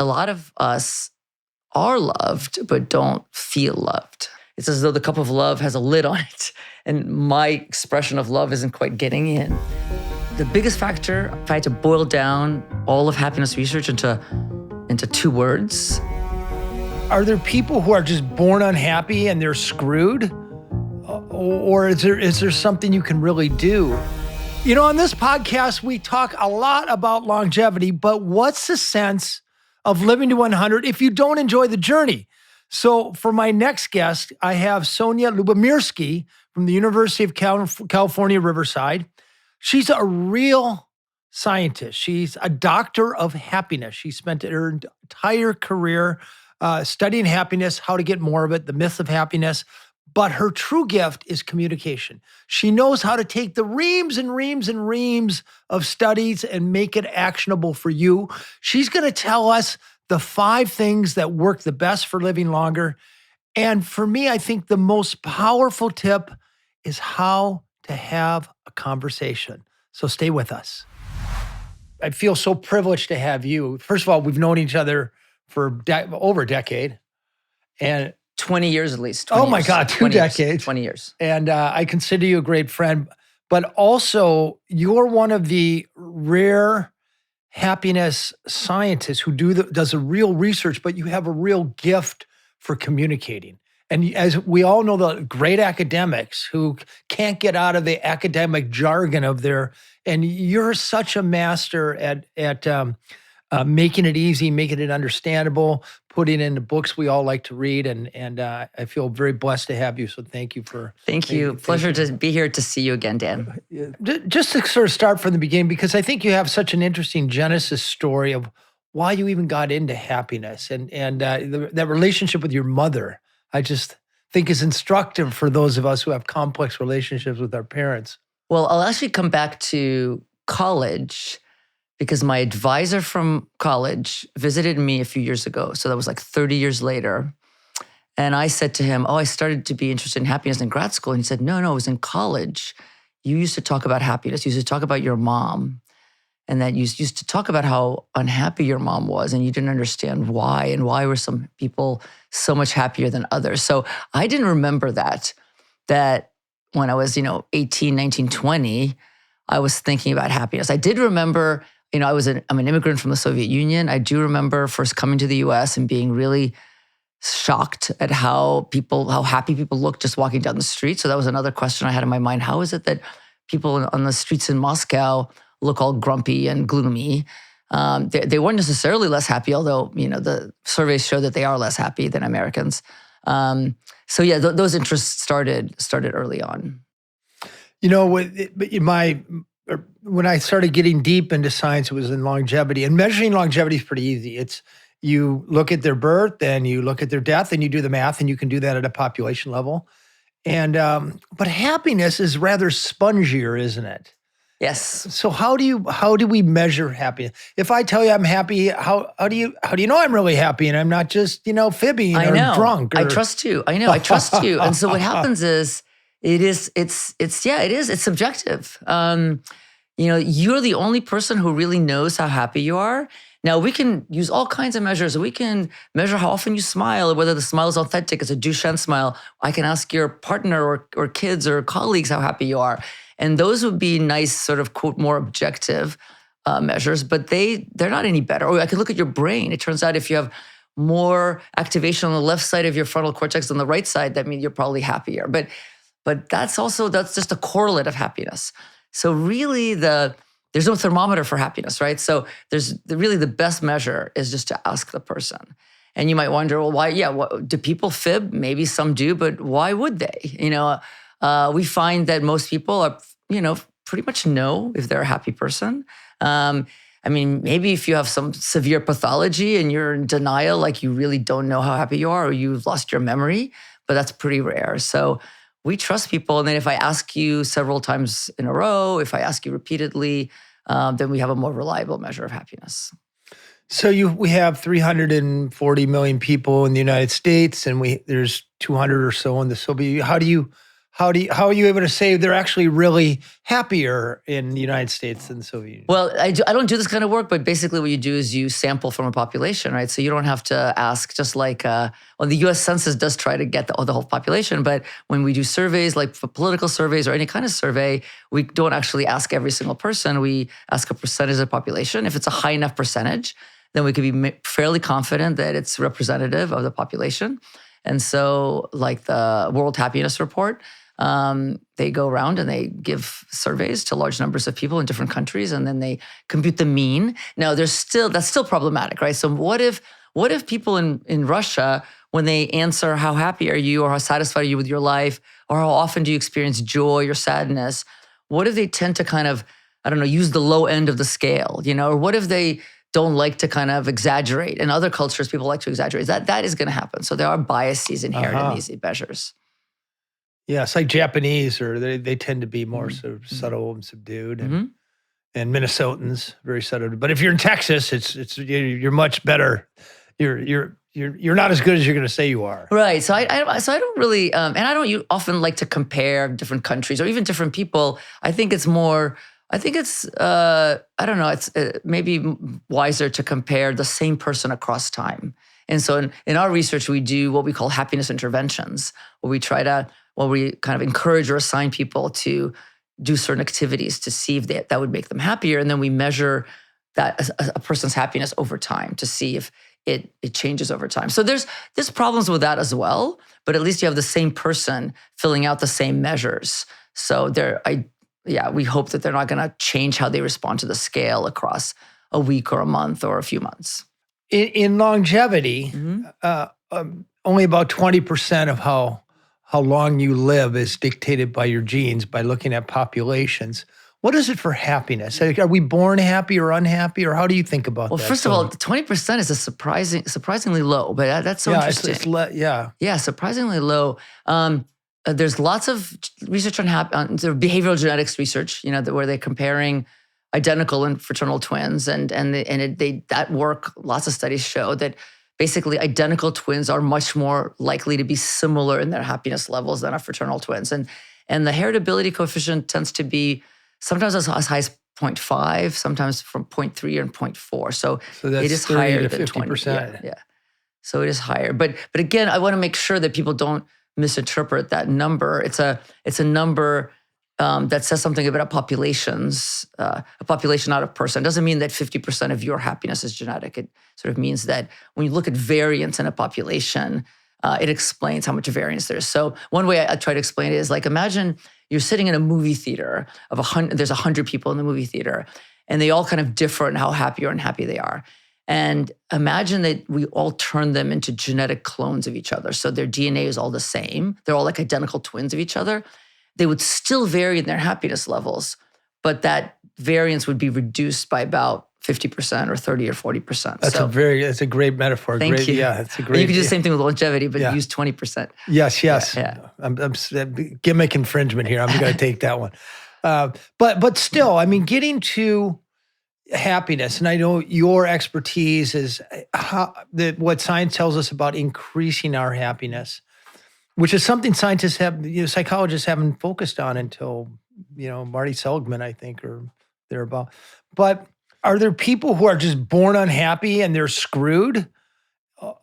a lot of us are loved, but don't feel loved. It's as though the cup of love has a lid on it, and my expression of love isn't quite getting in. The biggest factor, if I had to boil down all of happiness research into 2 words. Are there people who are just born unhappy and they're screwed? Or is there something you can really do? You know, on this podcast, we talk a lot about longevity, but what's the sense of living to 100 if you don't enjoy the journey? So for my next guest, I have Sonja Lyubomirsky from the University of California, Riverside. She's a real scientist. She's a doctor of happiness. She spent her entire career studying happiness, how to get more of it, the myth of happiness. But her true gift is communication. She knows how to take the reams and reams and reams of studies and make it actionable for you. She's going to tell us the 5 things that work the best for living longer. And for me, I think the most powerful tip is how to have a conversation. So stay with us. I feel so privileged to have you. First of all, we've known each other for over a decade. And 20 years at least. Oh my God, 2 decades. 20 years. And I consider you a great friend, but also you're one of the rare happiness scientists who does a real research, but you have a real gift for communicating. And as we all know, the great academics who can't get out of the academic jargon of and you're such a master at making it easy, making it understandable, putting it into books we all like to read. And I feel very blessed to have you. So thank you for. Thank you. Pleasure to be here to see you again, Dan. Just to sort of start from the beginning, because I think you have such an interesting genesis story of why you even got into happiness and that relationship with your mother. I just think is instructive for those of us who have complex relationships with our parents. Well, I'll actually come back to college because my advisor from college visited me a few years ago. So that was like 30 years later. And I said to him, I started to be interested in happiness in grad school. And he said, no, it was in college. You used to talk about happiness. You used to talk about your mom. And that you used to talk about how unhappy your mom was and you didn't understand why and why were some people so much happier than others. So I didn't remember that when I was, 18, 19, 20, I was thinking about happiness. I did remember, I'm an immigrant from the Soviet Union. I do remember first coming to the US and being really shocked at how happy people looked just walking down the street. So that was another question I had in my mind. How is it that people on the streets in Moscow look all grumpy and gloomy? They weren't necessarily less happy, although, the surveys show that they are less happy than Americans. Those interests started early on. When I started getting deep into science, it was in longevity. And measuring longevity is pretty easy. It's you look at their birth and you look at their death and you do the math and you can do that at a population level. And but happiness is rather spongier, isn't it? Yes. So how do we measure happiness? If I tell you I'm happy, how do you know I'm really happy and I'm not just fibbing or drunk? I trust you. I know. I trust you. And so what happens is it's subjective. You're the only person who really knows how happy you are. Now we can use all kinds of measures. We can measure how often you smile, or whether the smile is authentic. It's a Duchenne smile. I can ask your partner or kids or colleagues how happy you are. And those would be nice, sort of, quote, more objective measures, but they're not any better. Or I could look at your brain. It turns out if you have more activation on the left side of your frontal cortex than the right side, that means you're probably happier. But that's just a correlate of happiness. So really there's no thermometer for happiness, right? So really the best measure is just to ask the person. And you might wonder, well, why? Yeah, do people fib? Maybe some do, but why would they? We find that most people are, pretty much know if they're a happy person. Maybe if you have some severe pathology and you're in denial, like you really don't know how happy you are, or you've lost your memory, but that's pretty rare. So we trust people. And then if I ask you several times in a row, if I ask you repeatedly, then we have a more reliable measure of happiness. So we have 340 million people in the United States, and there's 200 or so in the Soviet. How do how are you able to say they're actually really happier in the United States than the Soviet Union? Well, I don't do this kind of work, but basically what you do is you sample from a population, right? So you don't have to ask, just like, well, the US Census does try to get the whole population, but when we do surveys, like for political surveys or any kind of survey, we don't actually ask every single person. We ask a percentage of the population. If it's a high enough percentage, then we could be fairly confident that it's representative of the population. And so like the World Happiness Report, they go around and they give surveys to large numbers of people in different countries, and then they compute the mean. Now, that's still problematic, right? So what if people in Russia, when they answer how happy are you or how satisfied are you with your life or how often do you experience joy or sadness, what if they tend to kind of, I don't know, use the low end of the scale, or what if they don't like to kind of exaggerate? In other cultures, people like to exaggerate. That is going to happen. So there are biases inherent in these measures. Yeah, it's like Japanese, or they tend to be more sort of subtle and subdued, and Minnesotans very subtle. But if you're in Texas, you're much better. You're not as good as you're going to say you are. Right. So I don't really, and I don't often like to compare different countries or even different people. I think it's I don't know, it's maybe wiser to compare the same person across time. And so in our research, we do what we call happiness interventions, where we kind of encourage or assign people to do certain activities to see if that would make them happier. And then we measure that a person's happiness over time to see if it changes over time. So there's problems with that as well, but at least you have the same person filling out the same measures. So we hope that they're not going to change how they respond to the scale across a week or a month or a few months. In longevity, only about 20% of how long you live is dictated by your genes by looking at populations. What is it for happiness? Are we born happy or unhappy, or how do you think about that? Well, first of all, 20% is surprisingly low, but that's so interesting. Yeah, surprisingly low. There's lots of research on behavioral genetics research, where they're comparing identical and fraternal twins, that work. Lots of studies show that basically identical twins are much more likely to be similar in their happiness levels than our fraternal twins, and the heritability coefficient tends to be sometimes as high as 0.5, sometimes from 0.3 and 0.4. So that's it is higher than 50%. 20. Yeah. So it is higher, but again, I want to make sure that people don't misinterpret that number. It's a number that says something about populations, a population, not a person. It doesn't mean that 50% of your happiness is genetic. It sort of means that when you look at variance in a population, it explains how much variance there is. So one way I try to explain it is like, imagine you're sitting in a movie theater there's 100 people in the movie theater, and they all kind of differ in how happy or unhappy they are. And imagine that we all turn them into genetic clones of each other. So their DNA is all the same. They're all like identical twins of each other. They would still vary in their happiness levels, but that variance would be reduced by about 50% or 30 or 40%. That's a great metaphor. Thank you. Yeah, it's a great. You can do the same thing with longevity, but use 20%. Yes. Yeah. I'm gimmick infringement here. I'm going to take that one. But still, I mean, getting to happiness, and I know your expertise is what science tells us about increasing our happiness, which is something psychologists haven't focused on until Marty Seligman, I think, or thereabout. But are there people who are just born unhappy and they're screwed,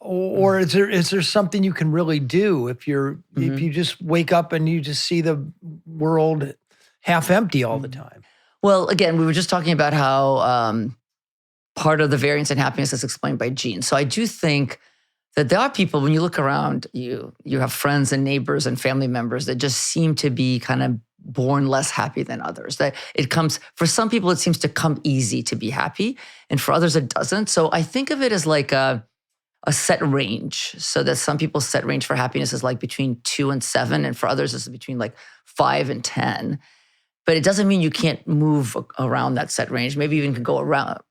or is there something you can really do if you just wake up and you just see the world half empty all the time? Well, again, we were just talking about how part of the variance in happiness is explained by genes. So I do think that there are people, when you look around, you have friends and neighbors and family members that just seem to be kind of born less happy than others. That for some people, it seems to come easy to be happy, and for others, it doesn't. So I think of it as like a set range. So that some people's set range for happiness is like between 2 and 7, and for others, it's between like 5 and 10. But it doesn't mean you can't move around that set range. Maybe you even can go around,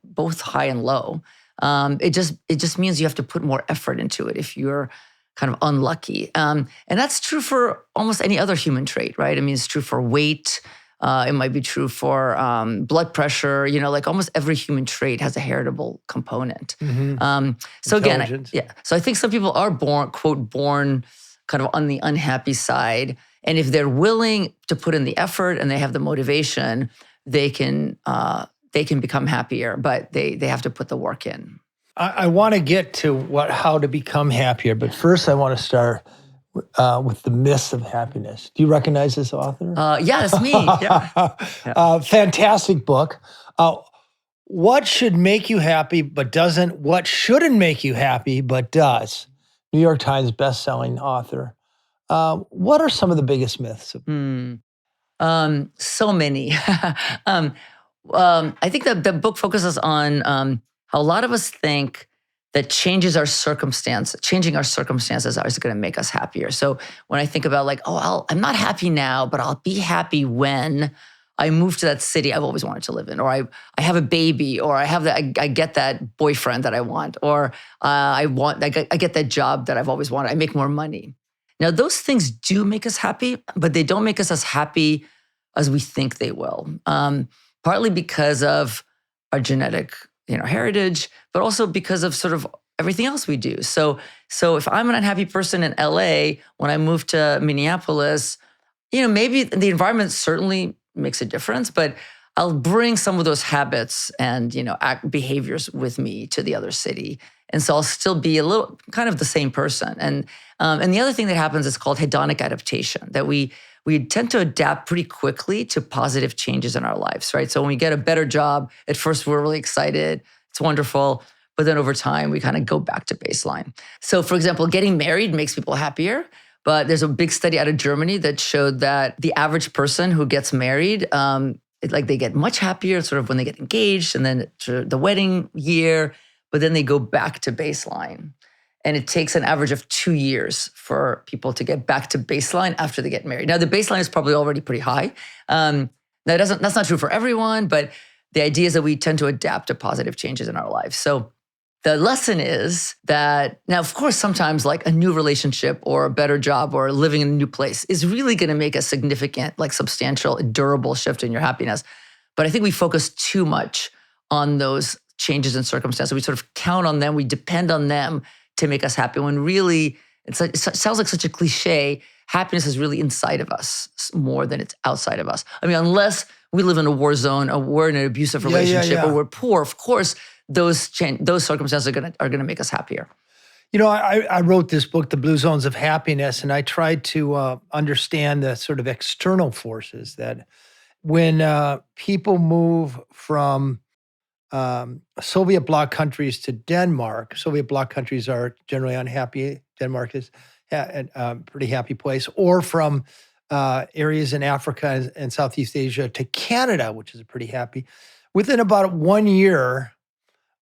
both high and low. It just means you have to put more effort into it if you're kind of unlucky. And that's true for almost any other human trait, right? I mean, it's true for weight. It might be true for blood pressure. Like almost every human trait has a heritable component. So again, so I think some people are born kind of on the unhappy side. And if they're willing to put in the effort and they have the motivation, they can become happier, but they have to put the work in. I want to get to how to become happier, but first I want to start with the myths of happiness. Do you recognize this author? Yeah, that's me. Yeah. Fantastic book. What should make you happy but doesn't? What shouldn't make you happy but does? New York Times best-selling author. What are some of the biggest myths? So many. I think that the book focuses on how a lot of us think that changing our circumstances is going to make us happier. So when I think about like, I'm not happy now, but I'll be happy when I move to that city I've always wanted to live in, or I have a baby, or I get that boyfriend that I want, or I get that job that I've always wanted. I make more money. Now, those things do make us happy, but they don't make us as happy as we think they will. Partly because of our genetic, heritage, but also because of sort of everything else we do. So if I'm an unhappy person in LA, when I move to Minneapolis, maybe the environment certainly makes a difference, but I'll bring some of those habits and, behaviors with me to the other city. And so I'll still be a little kind of the same person. And the other thing that happens is called hedonic adaptation, that we tend to adapt pretty quickly to positive changes in our lives, right? So when we get a better job, at first we're really excited. It's wonderful. But then over time, we kind of go back to baseline. So for example, getting married makes people happier. But there's a big study out of Germany that showed that the average person who gets married, they get much happier sort of when they get engaged and then the wedding year, but then they go back to baseline. And it takes an average of 2 years for people to get back to baseline after they get married. Now, the baseline is probably already pretty high. That's not true for everyone, but the idea is that we tend to adapt to positive changes in our lives. So the lesson is that, now, of course, sometimes like a new relationship or a better job or living in a new place is really going to make a significant, substantial, durable shift in your happiness. But I think we focus too much on those changes in circumstances. We sort of count on them. We depend on them to make us happy, when really it sounds like such a cliche. Happiness is really inside of us more than it's outside of us. I mean, unless we live in a war zone, or we're in an abusive relationship, or we're poor, of course, those circumstances are gonna make us happier. I wrote this book, The Blue Zones of Happiness, and I tried to understand the sort of external forces that when people move from Soviet bloc countries to Denmark. Soviet bloc countries are generally unhappy. Denmark is a pretty happy place. Or from areas in Africa and Southeast Asia to Canada, which is pretty happy. Within about 1 year,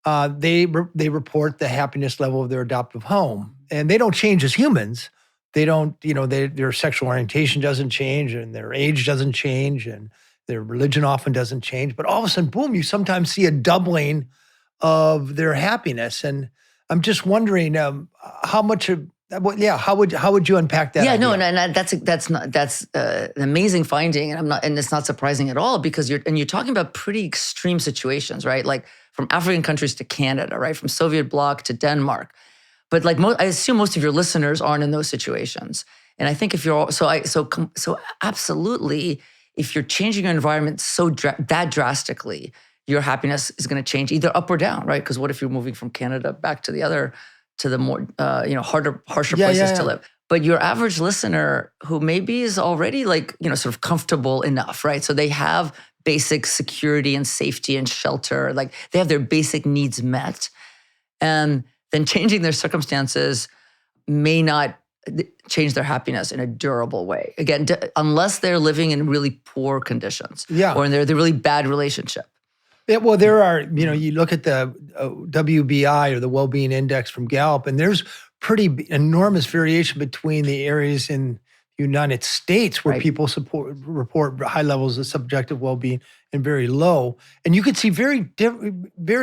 they report the happiness level of their adoptive home. And they don't change as humans. They don't, their sexual orientation doesn't change, and their age doesn't change, and their religion often doesn't change, but all of a sudden, boom, you sometimes see a doubling of their happiness. And I'm just wondering how would you unpack that? Yeah, idea? no, and that's an amazing finding, and it's not surprising at all, because you're talking about pretty extreme situations, right? Like from African countries to Canada, right? From Soviet bloc to Denmark. But I assume most of your listeners aren't in those situations. And I think if you're so absolutely, if you're changing your environment that drastically, your happiness is going to change either up or down, right? Because what if you're moving from Canada back to the more harsher places to live? But your average listener, who maybe is already sort of comfortable enough, right? So they have basic security and safety and shelter, they have their basic needs met, and then changing their circumstances may not change their happiness in a durable way. Again, unless they're living in really poor conditions, or in their really bad relationship. Yeah, well, there are, you look at the WBI, or the Well-Being Index from Gallup, and there's pretty enormous variation between the areas in the United States where people report high levels of subjective well-being and very low. And you could see very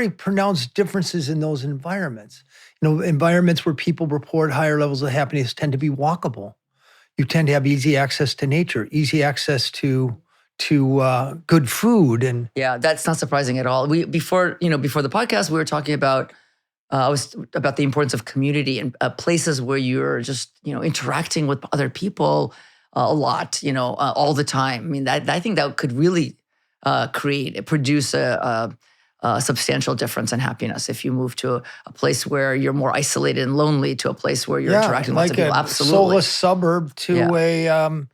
pronounced differences in those environments. Environments where people report higher levels of happiness tend to be walkable. You tend to have easy access to nature, easy access to good food, and yeah, that's not surprising at all. Before the podcast, we were talking about was about the importance of community and places where you're just, interacting with other people a lot, all the time. I mean, I think that could really produce a substantial difference in happiness if you move to a place where you're more isolated and lonely to a place where you're interacting with lots of people. Absolutely. Soulless suburb to a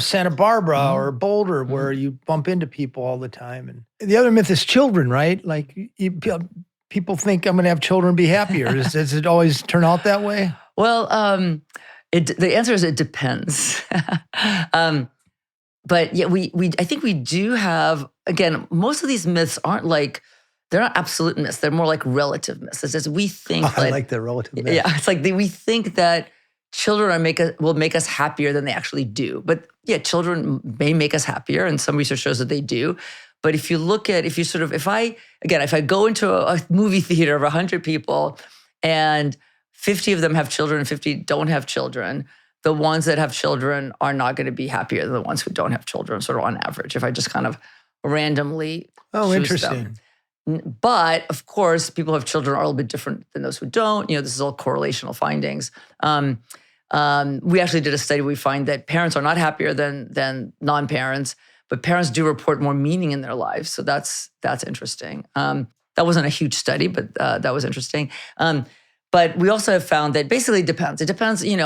Santa Barbara or Boulder where you bump into people all the time. And the other myth is children, right? Like people think I'm going to have children and be happier. Does it always turn out that way? Well, the answer is it depends. But yeah, I think we do have, again, most of these myths aren't they're not absolute myths. They're more like relative myths. It's just we think I like the relative myth. Yeah, it's like we think that children will make us happier than they actually do. But yeah, children may make us happier, and some research shows that they do. But if I go into a movie theater of 100 people and 50 of them have children and 50 don't have children, the ones that have children are not going to be happier than the ones who don't have children, sort of on average, if I just kind of randomly choose interesting. them. But of course, people who have children are a little bit different than those who don't. This is all correlational findings. We actually did a study. We find that parents are not happier than non-parents, but parents do report more meaning in their lives. So that's interesting. That wasn't a huge study, but that was interesting. But we also have found that basically it depends. It depends. Do you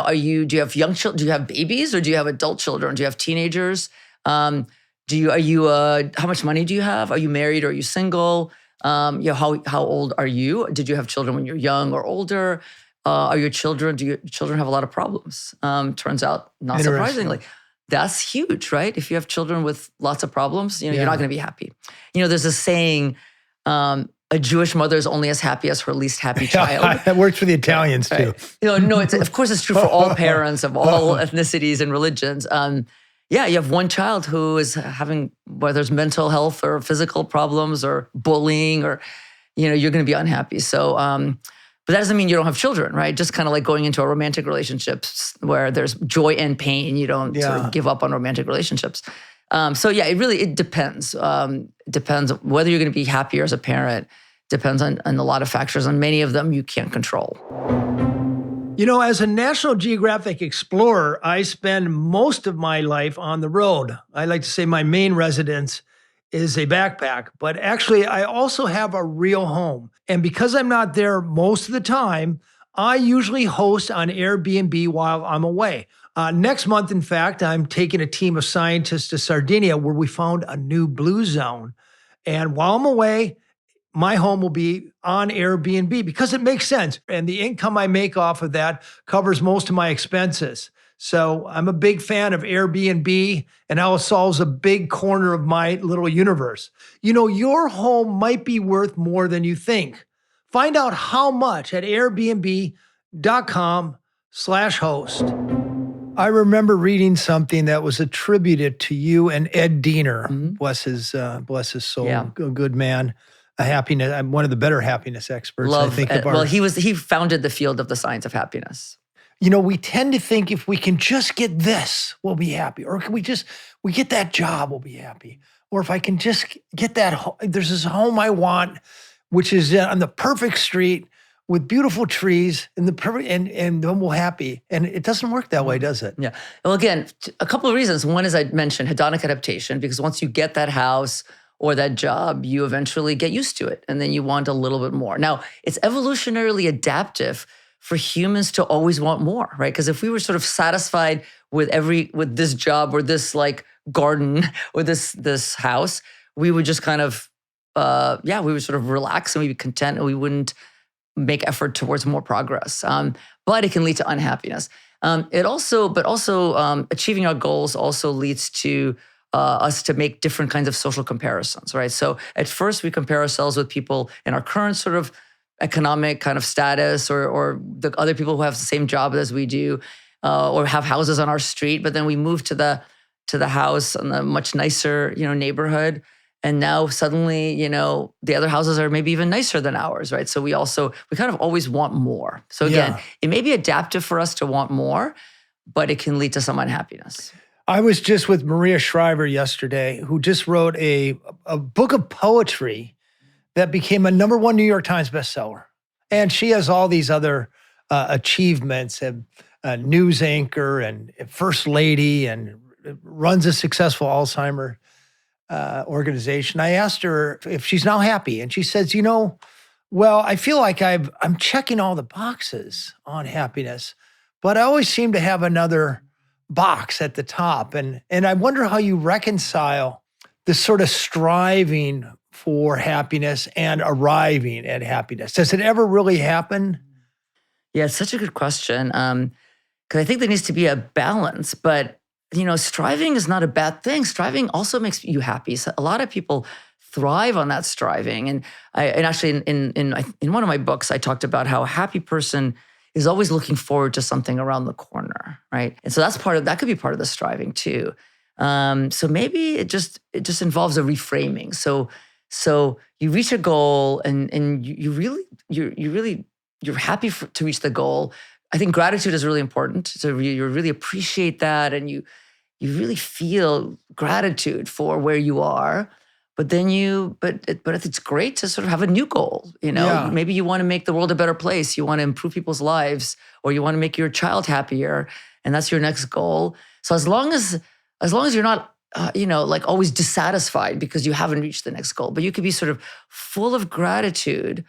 have young children? Do you have babies, or do you have adult children? Do you have teenagers? How much money do you have? Are you married or are you single? How old are you? Did you have children when you're young or older? Do your children have a lot of problems? Turns out, not surprisingly. That's huge, right? If you have children with lots of problems, you're not going to be happy. There's a saying, a Jewish mother is only as happy as her least happy child. That works for the Italians too. Right. Of course it's true for all parents of all ethnicities and religions. You have one child who is having, whether it's mental health or physical problems or bullying, or, you're going to be unhappy. So, but that doesn't mean you don't have children, right? Just kind of like going into a romantic relationship where there's joy and pain. You don't sort of give up on romantic relationships. It depends. Depends whether you're going to be happier as a parent. Depends on a lot of factors, and many of them you can't control. As a National Geographic explorer, I spend most of my life on the road. I like to say my main residence is a backpack, but actually I also have a real home. And because I'm not there most of the time, I usually host on Airbnb while I'm away. Next month, in fact, I'm taking a team of scientists to Sardinia where we found a new blue zone. And while I'm away, my home will be on Airbnb because it makes sense. And the income I make off of that covers most of my expenses. So I'm a big fan of Airbnb and how it solves a big corner of my little universe. Your home might be worth more than you think. Find out how much at airbnb.com/host. I remember reading something that was attributed to you and Ed Diener. Bless his soul. Yeah. A good man. I'm one of the better happiness experts. He founded the field of the science of happiness. We tend to think if we can just get this, we'll be happy. Or can we get that job, we'll be happy. Or if I can just get there's this home I want, which is on the perfect street with beautiful trees and then we're happy. And it doesn't work that way, does it? Yeah. Well, again, a couple of reasons. One, as I mentioned, hedonic adaptation, because once you get that house or that job, you eventually get used to it. And then you want a little bit more. Now, it's evolutionarily adaptive for humans to always want more, right? Because if we were sort of satisfied with this job or this garden or this house, we would just kind of, we would sort of relax and we'd be content and we wouldn't make effort towards more progress. But it can lead to unhappiness. Achieving our goals also leads to us to make different kinds of social comparisons, right? So at first we compare ourselves with people in our current sort of economic kind of status or the other people who have the same job as we do or have houses on our street. But then we move to the house in a much nicer, neighborhood. And now suddenly, the other houses are maybe even nicer than ours, right? So we kind of always want more. So again, It may be adaptive for us to want more, but it can lead to some unhappiness. I was just with Maria Shriver yesterday, who just wrote a book of poetry that became a #1 New York Times bestseller. And she has all these other achievements, news anchor and first lady, and runs a successful Alzheimer organization. I asked her if she's now happy, and she says, well, I feel like I'm checking all the boxes on happiness, but I always seem to have another box at the top. And I wonder how you reconcile this sort of striving for happiness and arriving at happiness. Does it ever really happen? Yeah, it's such a good question. Because I think there needs to be a balance, but striving is not a bad thing. Striving also makes you happy. So a lot of people thrive on that striving. And actually in one of my books, I talked about how a happy person is always looking forward to something around the corner, right? And so that could be part of the striving too. So maybe it just involves a reframing. So you reach a goal and you're happy to reach the goal. I think gratitude is really important. So you really appreciate that, and you really feel gratitude for where you are. But then it's great to sort of have a new goal. Yeah. Maybe you want to make the world a better place. You want to improve people's lives, or you want to make your child happier, and that's your next goal. So as long as you're not like always dissatisfied because you haven't reached the next goal, but you could be sort of full of gratitude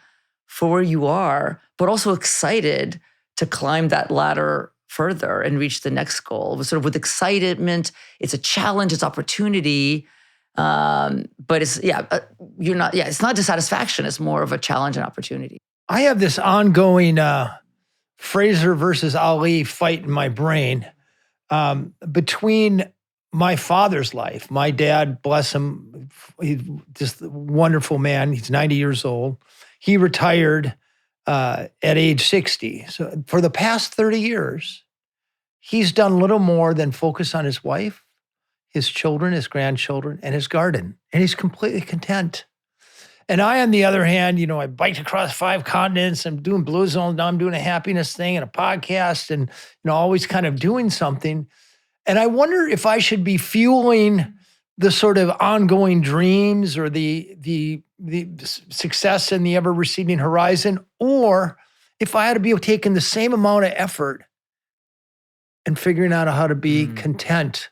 for where you are, but also excited to climb that ladder further and reach the next goal. Sort of with excitement, it's a challenge, it's opportunity, but it's not dissatisfaction. It's more of a challenge and opportunity. I have this ongoing Fraser versus Ali fight in my brain between my father's life. My dad, bless him, he's just a wonderful man. He's 90 years old. He retired at age 60. So for the past 30 years, he's done little more than focus on his wife, his children, his grandchildren, and his garden. And he's completely content. And I, on the other hand, I biked across 5 continents. I'm doing Blue Zone. Now I'm doing a happiness thing and a podcast, and always kind of doing something. And I wonder if I should be fueling the sort of ongoing dreams or the success in the ever receding horizon, or if I had to be taking the same amount of effort and figuring out how to be content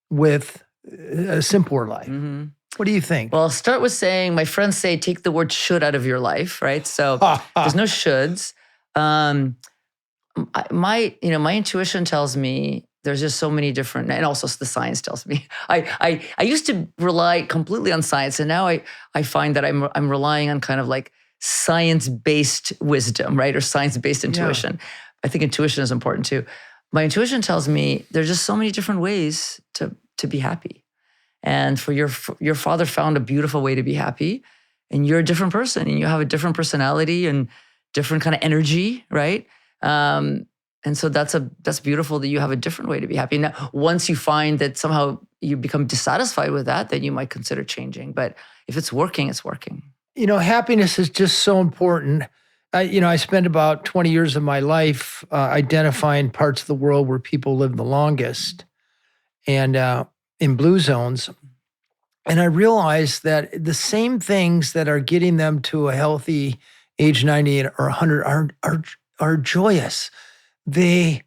with a simpler life. Mm-hmm. What do you think? Well, I'll start with saying, my friends say, take the word should out of your life, right? So there's no shoulds. My intuition tells me there's just so many different, and also the science tells me. I used to rely completely on science, and now I find that I'm relying on kind of like science-based wisdom, right? Or science-based intuition. Yeah. I think intuition is important too. My intuition tells me there's just so many different ways to be happy. And for your father found a beautiful way to be happy, and you're a different person, and you have a different personality and different kind of energy, right? And so that's beautiful that you have a different way to be happy. Now, once you find that somehow you become dissatisfied with that, then you might consider changing. But if it's working, it's working. Happiness is just so important. I spent about 20 years of my life identifying parts of the world where people live the longest, and in blue zones. And I realized that the same things that are getting them to a healthy age 90 or 100 are joyous. They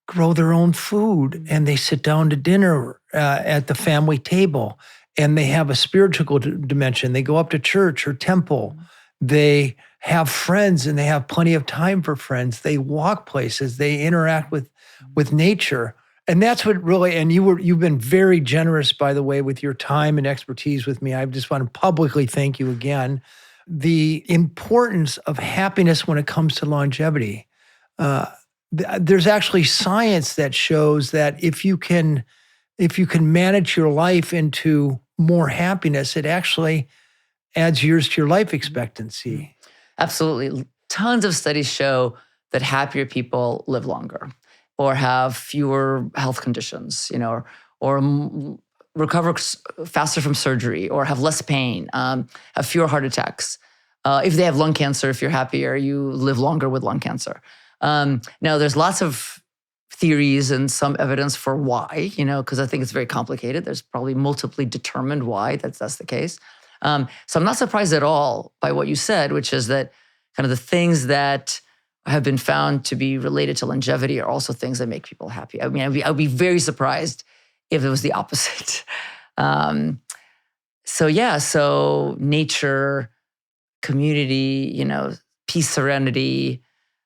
grow their own food, and they sit down to dinner at the family table, and they have a spiritual dimension. They go up to church or temple. They have friends, and they have plenty of time for friends. They walk places. They interact with nature. And that's what really, and you've been very generous, by the way, with your time and expertise with me. I just want to publicly thank you again. The importance of happiness when it comes to longevity. There's actually science that shows that if you can manage your life into more happiness, it actually adds years to your life expectancy. Absolutely. Tons of studies show that happier people live longer, or have fewer health conditions, or recover faster from surgery, or have less pain, have fewer heart attacks. If they have lung cancer, if you're happier, you live longer with lung cancer. Now, there's lots of theories and some evidence for why, because I think it's very complicated. There's probably multiply determined why that's the case. So I'm not surprised at all by what you said, which is that kind of the things that have been found to be related to longevity are also things that make people happy. I mean, I'd be very surprised if it was the opposite. So nature, community, peace, serenity.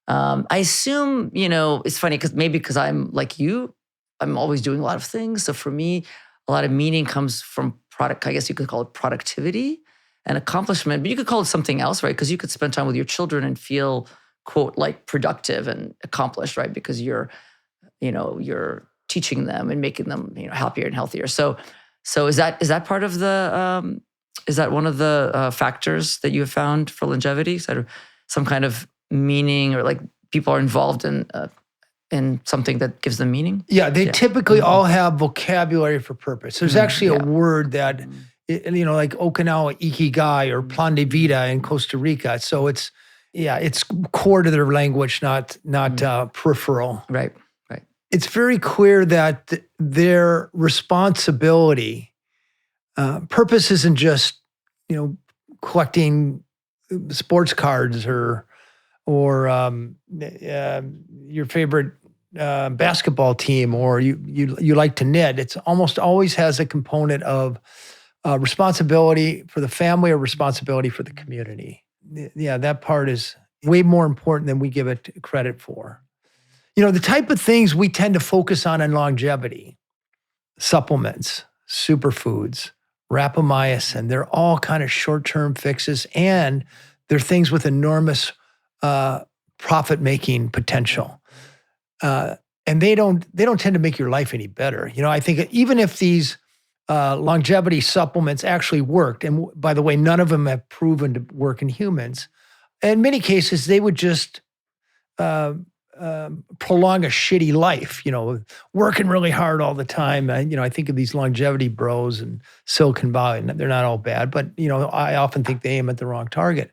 I assume, it's funny because I'm like you, I'm always doing a lot of things. So for me, a lot of meaning comes from product. I guess you could call it productivity and accomplishment, but you could call it something else, right? Because you could spend time with your children and feel, quote, like productive and accomplished, right? Because you're teaching them and making them, happier and healthier. So is that part of the, is that one of the factors that you have found for longevity? Sort of some kind of meaning, or like people are involved in something that gives them meaning? Yeah, they typically all have vocabulary for purpose. There's actually a word that, like Okinawa Ikigai or Plan de Vida in Costa Rica. So it's core to their language, not peripheral. Right. It's very clear that their responsibility, purpose isn't just, collecting sports cards or your favorite basketball team, or you like to knit. It's almost always has a component of responsibility for the family or responsibility for the community. Yeah, that part is way more important than we give it credit for. The type of things we tend to focus on in longevity: supplements, superfoods, rapamycin. They're all kind of short-term fixes, and they're things with enormous profit-making potential. And they don't tend to make your life any better. I think even if these longevity supplements actually worked, and by the way, none of them have proven to work in humans, in many cases, they would just prolong a shitty life, working really hard all the time. I think of these longevity bros in Silicon Valley, and they're not all bad, but, I often think they aim at the wrong target.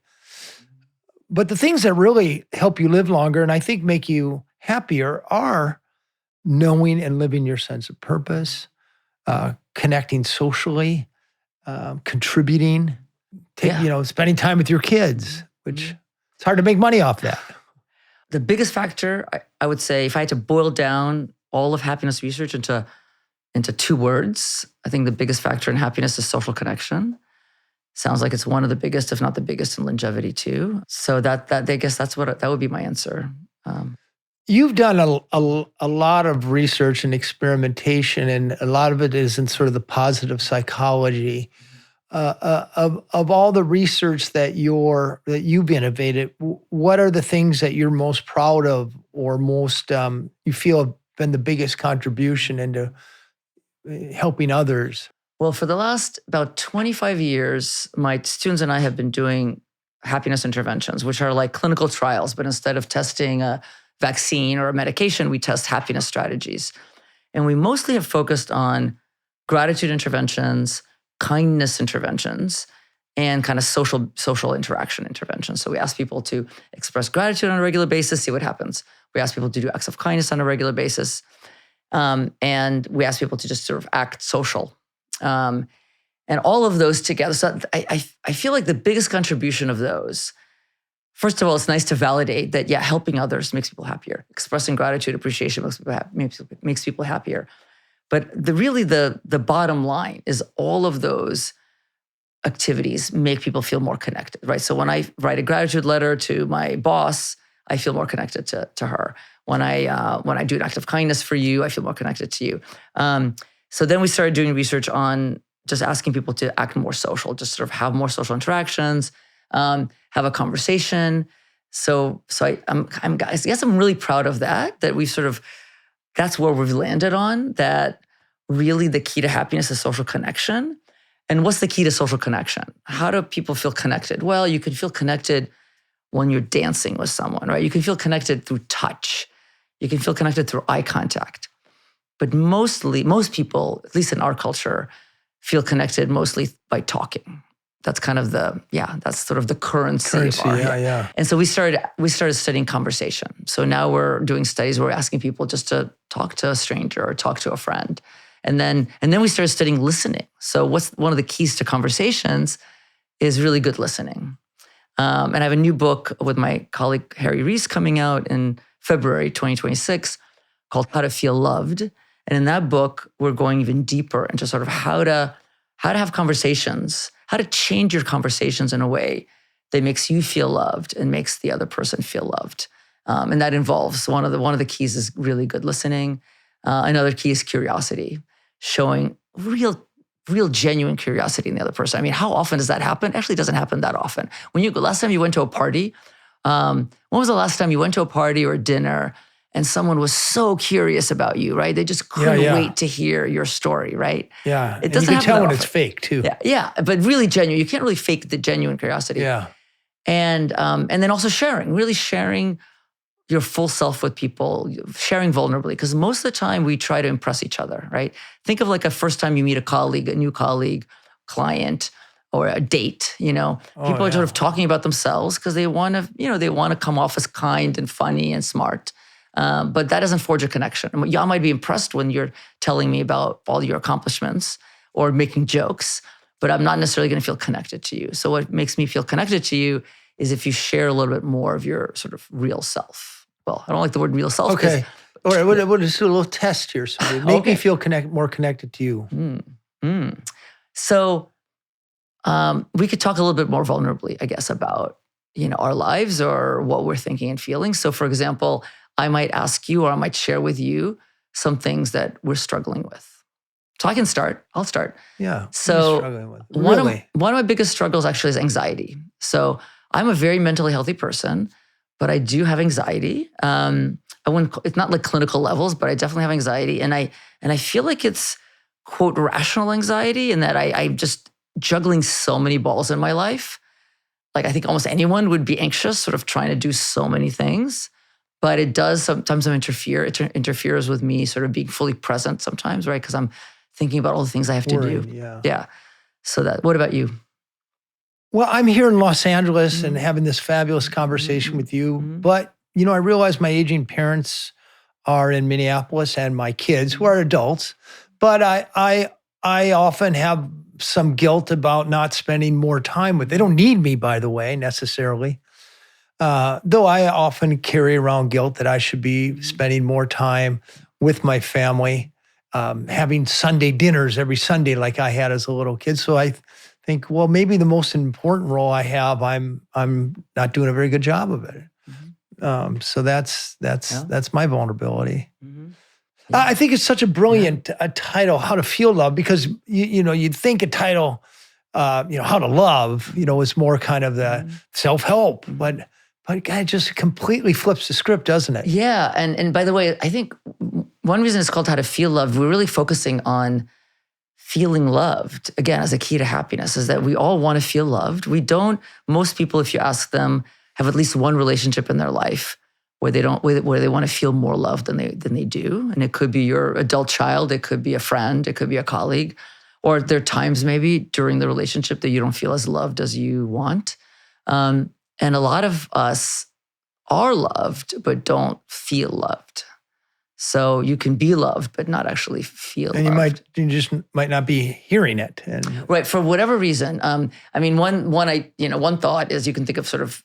But the things that really help you live longer and I think make you happier are knowing and living your sense of purpose, connecting socially, contributing, spending time with your kids, which it's hard to make money off that. The biggest factor, I would say, if I had to boil down all of happiness research into 2 words, I think the biggest factor in happiness is social connection. Sounds like it's one of the biggest, if not the biggest, in longevity too. So that I guess that would be my answer. You've done a lot of research and experimentation, and a lot of it is in sort of the positive psychology. Of all the research that you've innovated, what are the things that you're most proud of, or most you feel have been the biggest contribution into helping others? Well, for the last about 25 years, my students and I have been doing happiness interventions, which are like clinical trials, but instead of testing a vaccine or a medication, we test happiness strategies. And we mostly have focused on gratitude interventions, kindness interventions, and kind of social interaction interventions. So we ask people to express gratitude on a regular basis, see what happens. We ask people to do acts of kindness on a regular basis. And we ask people to just sort of act social. And all of those together. So I feel like the biggest contribution of those, first of all, it's nice to validate that, helping others makes people happier. Expressing gratitude, appreciation makes people happier. But the bottom line is all of those activities make people feel more connected, right? So when I write a gratitude letter to my boss, I feel more connected to her. When I do an act of kindness for you, I feel more connected to you. So then we started doing research on just asking people to act more social, just sort of have more social interactions, have a conversation. So I guess I'm really proud of that we've sort of, that's where we've landed on, that really the key to happiness is social connection. And what's the key to social connection? How do people feel connected? Well, you can feel connected when you're dancing with someone, right? You can feel connected through touch. You can feel connected through eye contact. But most people, at least in our culture, feel connected mostly by talking. That's kind of that's sort of the currency of our, And so we started studying conversation. So now we're doing studies where we're asking people just to talk to a stranger or talk to a friend. And then we started studying listening. So what's one of the keys to conversations is really good listening. And I have a new book with my colleague Harry Reese coming out in February 2026 called How to Feel Loved. And in that book, we're going even deeper into sort of how to have conversations, how to change your conversations in a way that makes you feel loved and makes the other person feel loved. And that involves one of the keys is really good listening. Another key is curiosity, showing real genuine curiosity in the other person. I mean, how often does that happen? Actually, it doesn't happen that often. Last time you went to a party, when was the last time you went to a party or a dinner and someone was so curious about you, right? They just couldn't wait to hear your story, right? Yeah, it doesn't you can tell when often. It's fake too. Yeah, but really genuine. You can't really fake the genuine curiosity. Yeah, and then also really sharing your full self with people, sharing vulnerably, because most of the time we try to impress each other, right? Think of like a first time you meet a new colleague, client, or a date, people are sort of talking about themselves because they want to come off as kind and funny and smart. But that doesn't forge a connection. I might be impressed when you're telling me about all your accomplishments or making jokes, but I'm not necessarily going to feel connected to you. So what makes me feel connected to you is if you share a little bit more of your sort of real self. Well, I don't like the word real self. Okay. All right, we'll just do a little test here. So make me feel more connected to you. So we could talk a little bit more vulnerably, I guess, about our lives or what we're thinking and feeling. So, for example, I might ask you or I might share with you some things that we're struggling with. So I can start. I'll start. Yeah. So struggling with? Really? One of my biggest struggles actually is anxiety. So I'm a very mentally healthy person, but I do have anxiety. It's not like clinical levels, but I definitely have anxiety. And I feel like it's, quote, rational anxiety in that I'm just juggling so many balls in my life. Like I think almost anyone would be anxious, sort of trying to do so many things. But it does sometimes interfere. It interferes with me sort of being fully present sometimes, right? Because I'm thinking about all the things I have to do. Yeah. So what about you? Well, I'm here in Los Angeles and having this fabulous conversation with you. But, I realize my aging parents are in Minneapolis and my kids, who are adults. But I often have some guilt about not spending more time with. They don't need me, by the way, necessarily. Though I often carry around guilt that I should be spending more time with my family, having Sunday dinners every Sunday like I had as a little kid. So I think, well, maybe the most important role I have, I'm not doing a very good job of it. So that's my vulnerability. I think it's such a brilliant title, How to Feel Love, because you'd think a title, How to Love, is more kind of the self-help, but it just completely flips the script, doesn't it? Yeah, and by the way, I think one reason it's called How to Feel Loved, we're really focusing on feeling loved, again, as a key to happiness, is that we all want to feel loved. Most people, if you ask them, have at least one relationship in their life where they want to feel more loved than they do. And it could be your adult child, it could be a friend, it could be a colleague, or there are times maybe during the relationship that you don't feel as loved as you want. And a lot of us are loved, but don't feel loved. So you can be loved, but not actually feel loved. You just might not be hearing it. Right, for whatever reason. One thought is you can think of sort of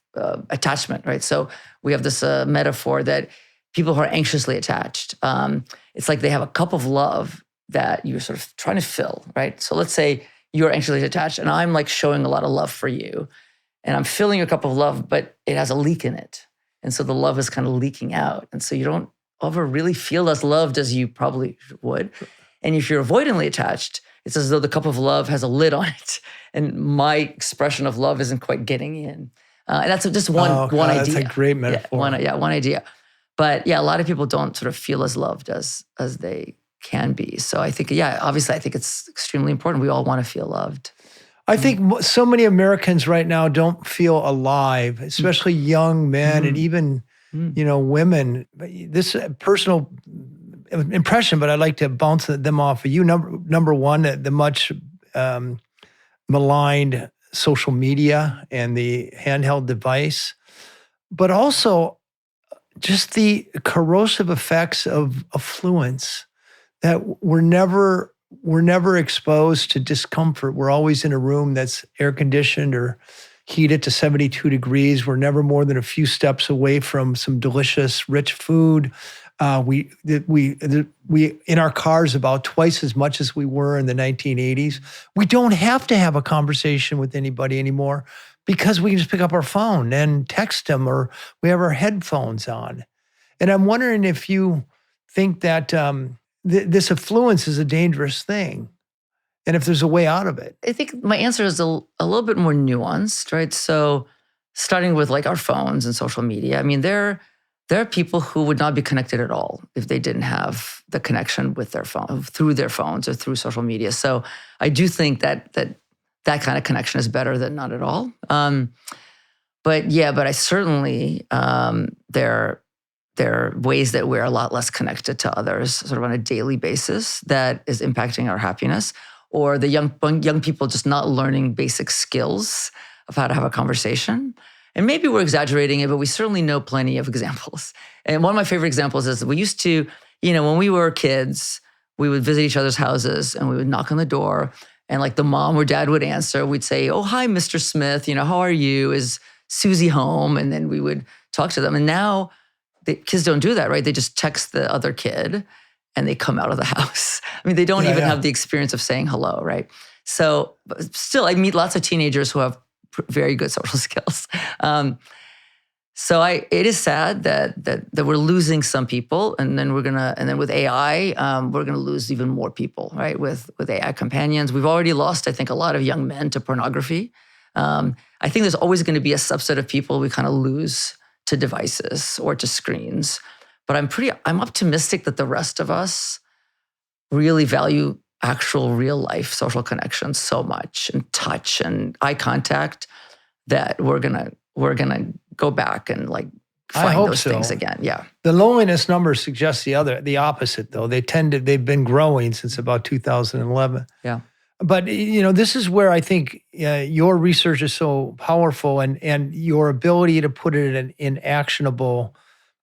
attachment, right? So we have this metaphor that people who are anxiously attached, it's like they have a cup of love that you're sort of trying to fill, right? So let's say you're anxiously attached and I'm like showing a lot of love for you and I'm filling your cup of love, but it has a leak in it. And so the love is kind of leaking out. And so you don't ever really feel as loved as you probably would. And if you're avoidantly attached, it's as though the cup of love has a lid on it. And my expression of love isn't quite getting in. And that's just one idea. That's a great metaphor. One idea. But yeah, a lot of people don't sort of feel as loved as they can be. So I think, obviously I think it's extremely important. We all want to feel loved. I think so many Americans right now don't feel alive, especially young men and even women. This personal impression, but I'd like to bounce them off of you. Number one, the much maligned social media and the handheld device, but also just the corrosive effects of affluence that we're never exposed to discomfort. We're always in a room that's air conditioned or heat it to 72 degrees. We're never more than a few steps away from some delicious, rich food. We in our cars about twice as much as we were in the 1980s. We don't have to have a conversation with anybody anymore because we can just pick up our phone and text them, or we have our headphones on. And I'm wondering if you think that this affluence is a dangerous thing, and if there's a way out of it. I think my answer is a little bit more nuanced, right? So starting with like our phones and social media, I mean, there are people who would not be connected at all if they didn't have the connection with their phone, through their phones or through social media. So I do think that kind of connection is better than not at all. But I certainly, there are ways that we're a lot less connected to others sort of on a daily basis that is impacting our happiness, or the young people just not learning basic skills of how to have a conversation. And maybe we're exaggerating it, but we certainly know plenty of examples. And one of my favorite examples is we used to, when we were kids, we would visit each other's houses and we would knock on the door, and like the mom or dad would answer. We'd say, "Oh, hi, Mr. Smith. How are you? Is Susie home?" And then we would talk to them. And now the kids don't do that, right? They just text the other kid and they come out of the house. I mean, they don't even have the experience of saying hello, right? So still, I meet lots of teenagers who have very good social skills. So it is sad that we're losing some people, and then with AI, we're gonna lose even more people, right? With AI companions, we've already lost, I think, a lot of young men to pornography. I think there's always going to be a subset of people we kind of lose to devices or to screens, but I'm optimistic that the rest of us really value actual real life social connections so much, and touch and eye contact, that we're gonna go back and like find those things again. Yeah. The loneliness numbers suggest the opposite, though. They've been growing since about 2011. Yeah. But this is where I think your research is so powerful, and your ability to put it in actionable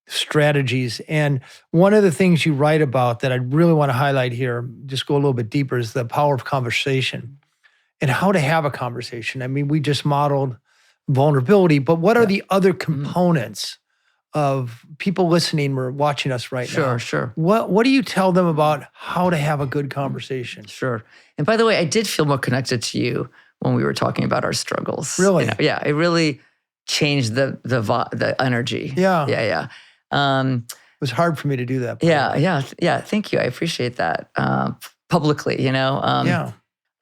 strategies. And one of the things you write about that I really want to highlight here, just go a little bit deeper, is the power of conversation and how to have a conversation. I mean, we just modeled vulnerability, but what are the other components of people listening or watching us right now? Sure. What do you tell them about how to have a good conversation? Sure. And by the way, I did feel more connected to you when we were talking about our struggles. Really? Yeah. It really changed the energy. Yeah. It was hard for me to do that. Yeah. Thank you. I appreciate that publicly.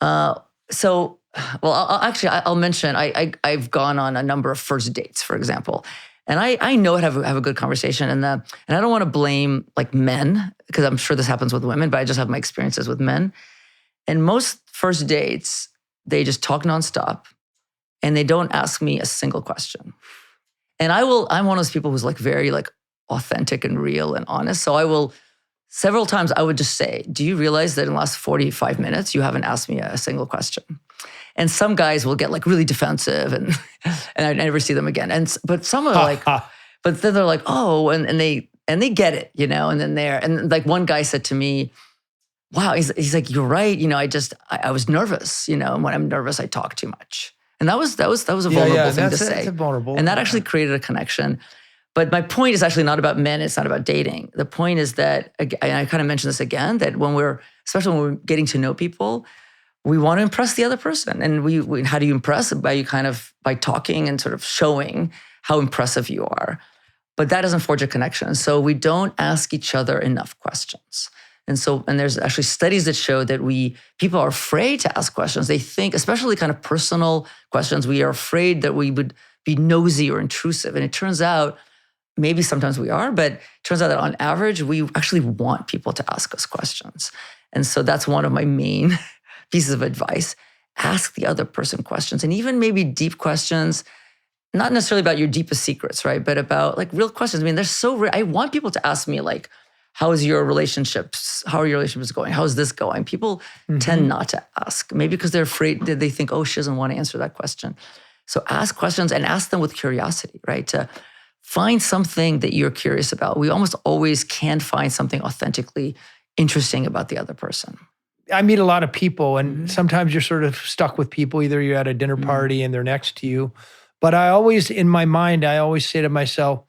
I'll mention I've gone on a number of first dates, for example, and I know how to have a good conversation, and I don't want to blame like men, because I'm sure this happens with women, but I just have my experiences with men. And most first dates, they just talk nonstop, and they don't ask me a single question. And I'm one of those people who's like very like authentic and real and honest. So several times I would just say, "Do you realize that in the last 45 minutes, you haven't asked me a single question?" And some guys will get like really defensive, and I never see them again. But some are like, but then they're like, "Oh," and they get it, and like one guy said to me, "Wow," he's like, "You're right. I was nervous, and when I'm nervous, I talk too much." And that was a vulnerable thing to say. That's vulnerable. And that actually created a connection. But my point is actually not about men. It's not about dating. The point is that, and I kind of mentioned this again, that especially when we're getting to know people, we want to impress the other person. And we how do you impress? By talking and sort of showing how impressive you are. But that doesn't forge a connection. So we don't ask each other enough questions. And there's actually studies that show that people are afraid to ask questions. They think, especially kind of personal questions, we are afraid that we would be nosy or intrusive. And it turns out, maybe sometimes we are, but it turns out that on average, we actually want people to ask us questions. And so that's one of my main pieces of advice. Ask the other person questions, and even maybe deep questions, not necessarily about your deepest secrets, right? But about like real questions. I mean, they're so rare. I want people to ask me like, how are your relationships going? How is this going? People tend not to ask, maybe because they're afraid, that they think, "Oh, she doesn't want to answer that question." So ask questions, and ask them with curiosity, right? To find something that you're curious about. We almost always can find something authentically interesting about the other person. I meet a lot of people, and sometimes you're sort of stuck with people. Either you're at a dinner party and they're next to you. But I always, in my mind, I always say to myself,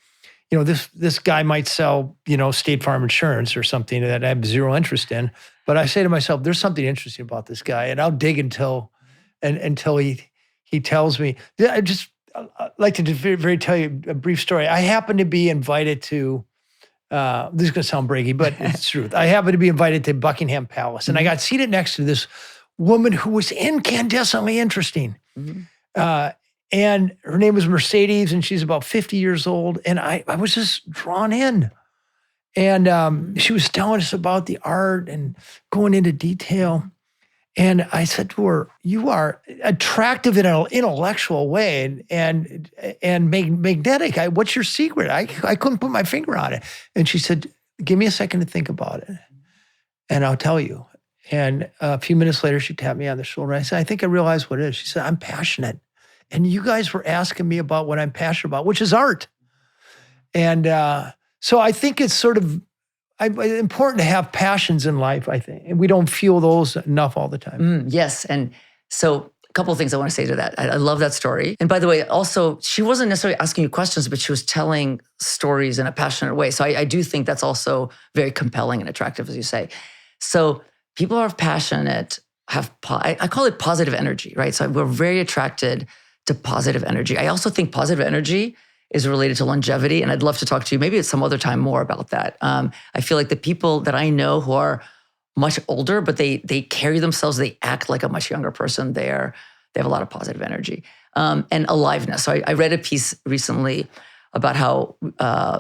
this guy might sell, State Farm insurance or something that I have zero interest in. But I say to myself, there's something interesting about this guy, and I'll dig until he tells me. I just like to tell you a brief story. I happen to be invited to. This is going to sound braggy, but it's the truth. I happened to be invited to Buckingham Palace, and I got seated next to this woman who was incandescently interesting. And her name was Mercedes, and she's about 50 years old. And I was just drawn in. And she was telling us about the art and going into detail. And I said to her, "You are attractive in an intellectual way and magnetic. What's your secret?" I couldn't put my finger on it. And she said, "Give me a second to think about it, and I'll tell you." And a few minutes later, she tapped me on the shoulder. I said, "I think I realize what it is." She said, "I'm passionate. And you guys were asking me about what I'm passionate about, which is art." And so I think it's sort of important to have passions in life, I think. And we don't feel those enough all the time. Yes. And so a couple of things I want to say to that. I love that story. And by the way, also, she wasn't necessarily asking you questions, but she was telling stories in a passionate way. So I do think that's also very compelling and attractive, as you say. So people who are passionate I call it positive energy, right? So we're very attracted to positive energy. I also think positive energy is related to longevity, and I'd love to talk to you maybe at some other time more about that. I feel like the people that I know who are much older, but they carry themselves, they act like a much younger person. They have a lot of positive energy and aliveness. So I read a piece recently about how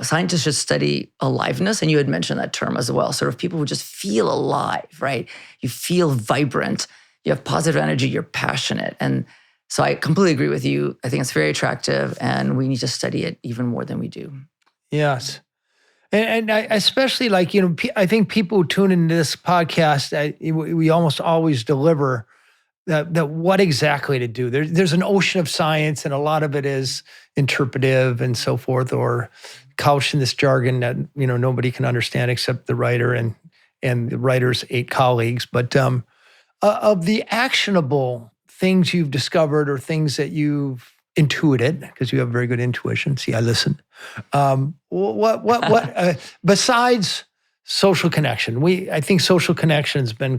scientists should study aliveness, and you had mentioned that term as well. Sort of people who just feel alive, right? You feel vibrant, you have positive energy, you're passionate, and so I completely agree with you. I think it's very attractive, and we need to study it even more than we do. Yes. And I especially I think people who tune into this podcast, we almost always deliver that what exactly to do. There's an ocean of science, and a lot of it is interpretive and so forth, or couched in this jargon that nobody can understand except the writer and the writer's 8 colleagues. But of the actionable things you've discovered or things that you've intuited, because you have very good intuition. See, I listen. What besides social connection? I think social connection has been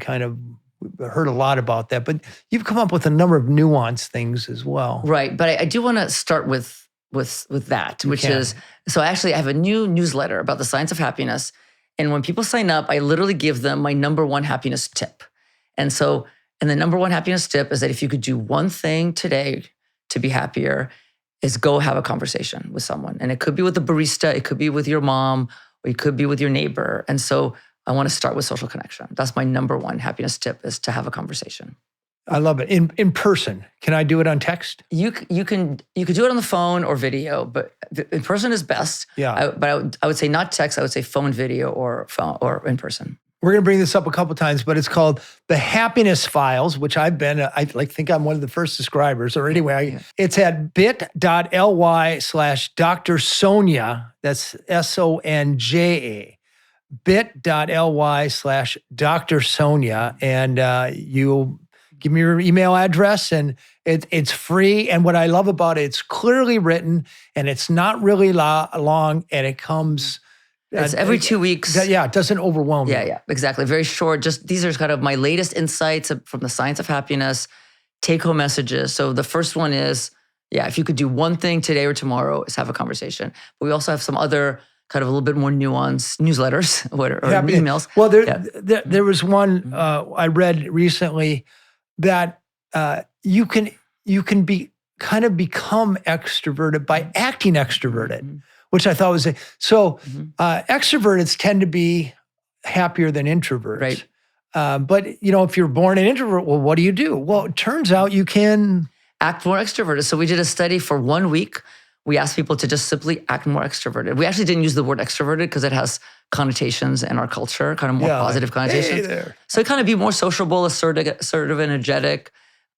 we've heard a lot about that, but you've come up with a number of nuanced things as well. Right, but I do want to start with that, which is, so actually I have a new newsletter about the science of happiness, and when people sign up, I literally give them my number one happiness tip. And the number one happiness tip is that if you could do one thing today to be happier, is go have a conversation with someone. And it could be with the barista, it could be with your mom, or it could be with your neighbor. And so I want to start with social connection. That's my number one happiness tip, is to have a conversation. I love it. In person. Can I do it on text? You can do it on the phone or video, but in person is best. Yeah. But I would say not text, I would say phone, video, or phone, or in person. We're going to bring this up a couple times, but it's called The Happiness Files, which I think I'm one of the first subscribers. Or anyway, it's at bit.ly/Dr. Sonja. That's Sonja. bit.ly/Dr. Sonja. And you give me your email address, and it's free. And what I love about it, it's clearly written, and it's not really long, and it comes... It's every 2 weeks. It doesn't overwhelm you. Yeah, exactly. Very short. Just these are kind of my latest insights from the science of happiness, take-home messages. So the first one is, if you could do one thing today or tomorrow, is have a conversation. But we also have some other kind of a little bit more nuanced newsletters or emails. Well, there was one I read recently that you can become extroverted by acting extroverted. Mm-hmm. Which I thought was extroverts tend to be happier than introverts. Right. But if you're born an introvert, well, what do you do? Well, it turns out you can act more extroverted. So we did a study for 1 week. We asked people to just simply act more extroverted. We actually didn't use the word extroverted because it has connotations in our culture, kind of more positive connotations. Hey there. So kind of be more sociable, assertive, energetic.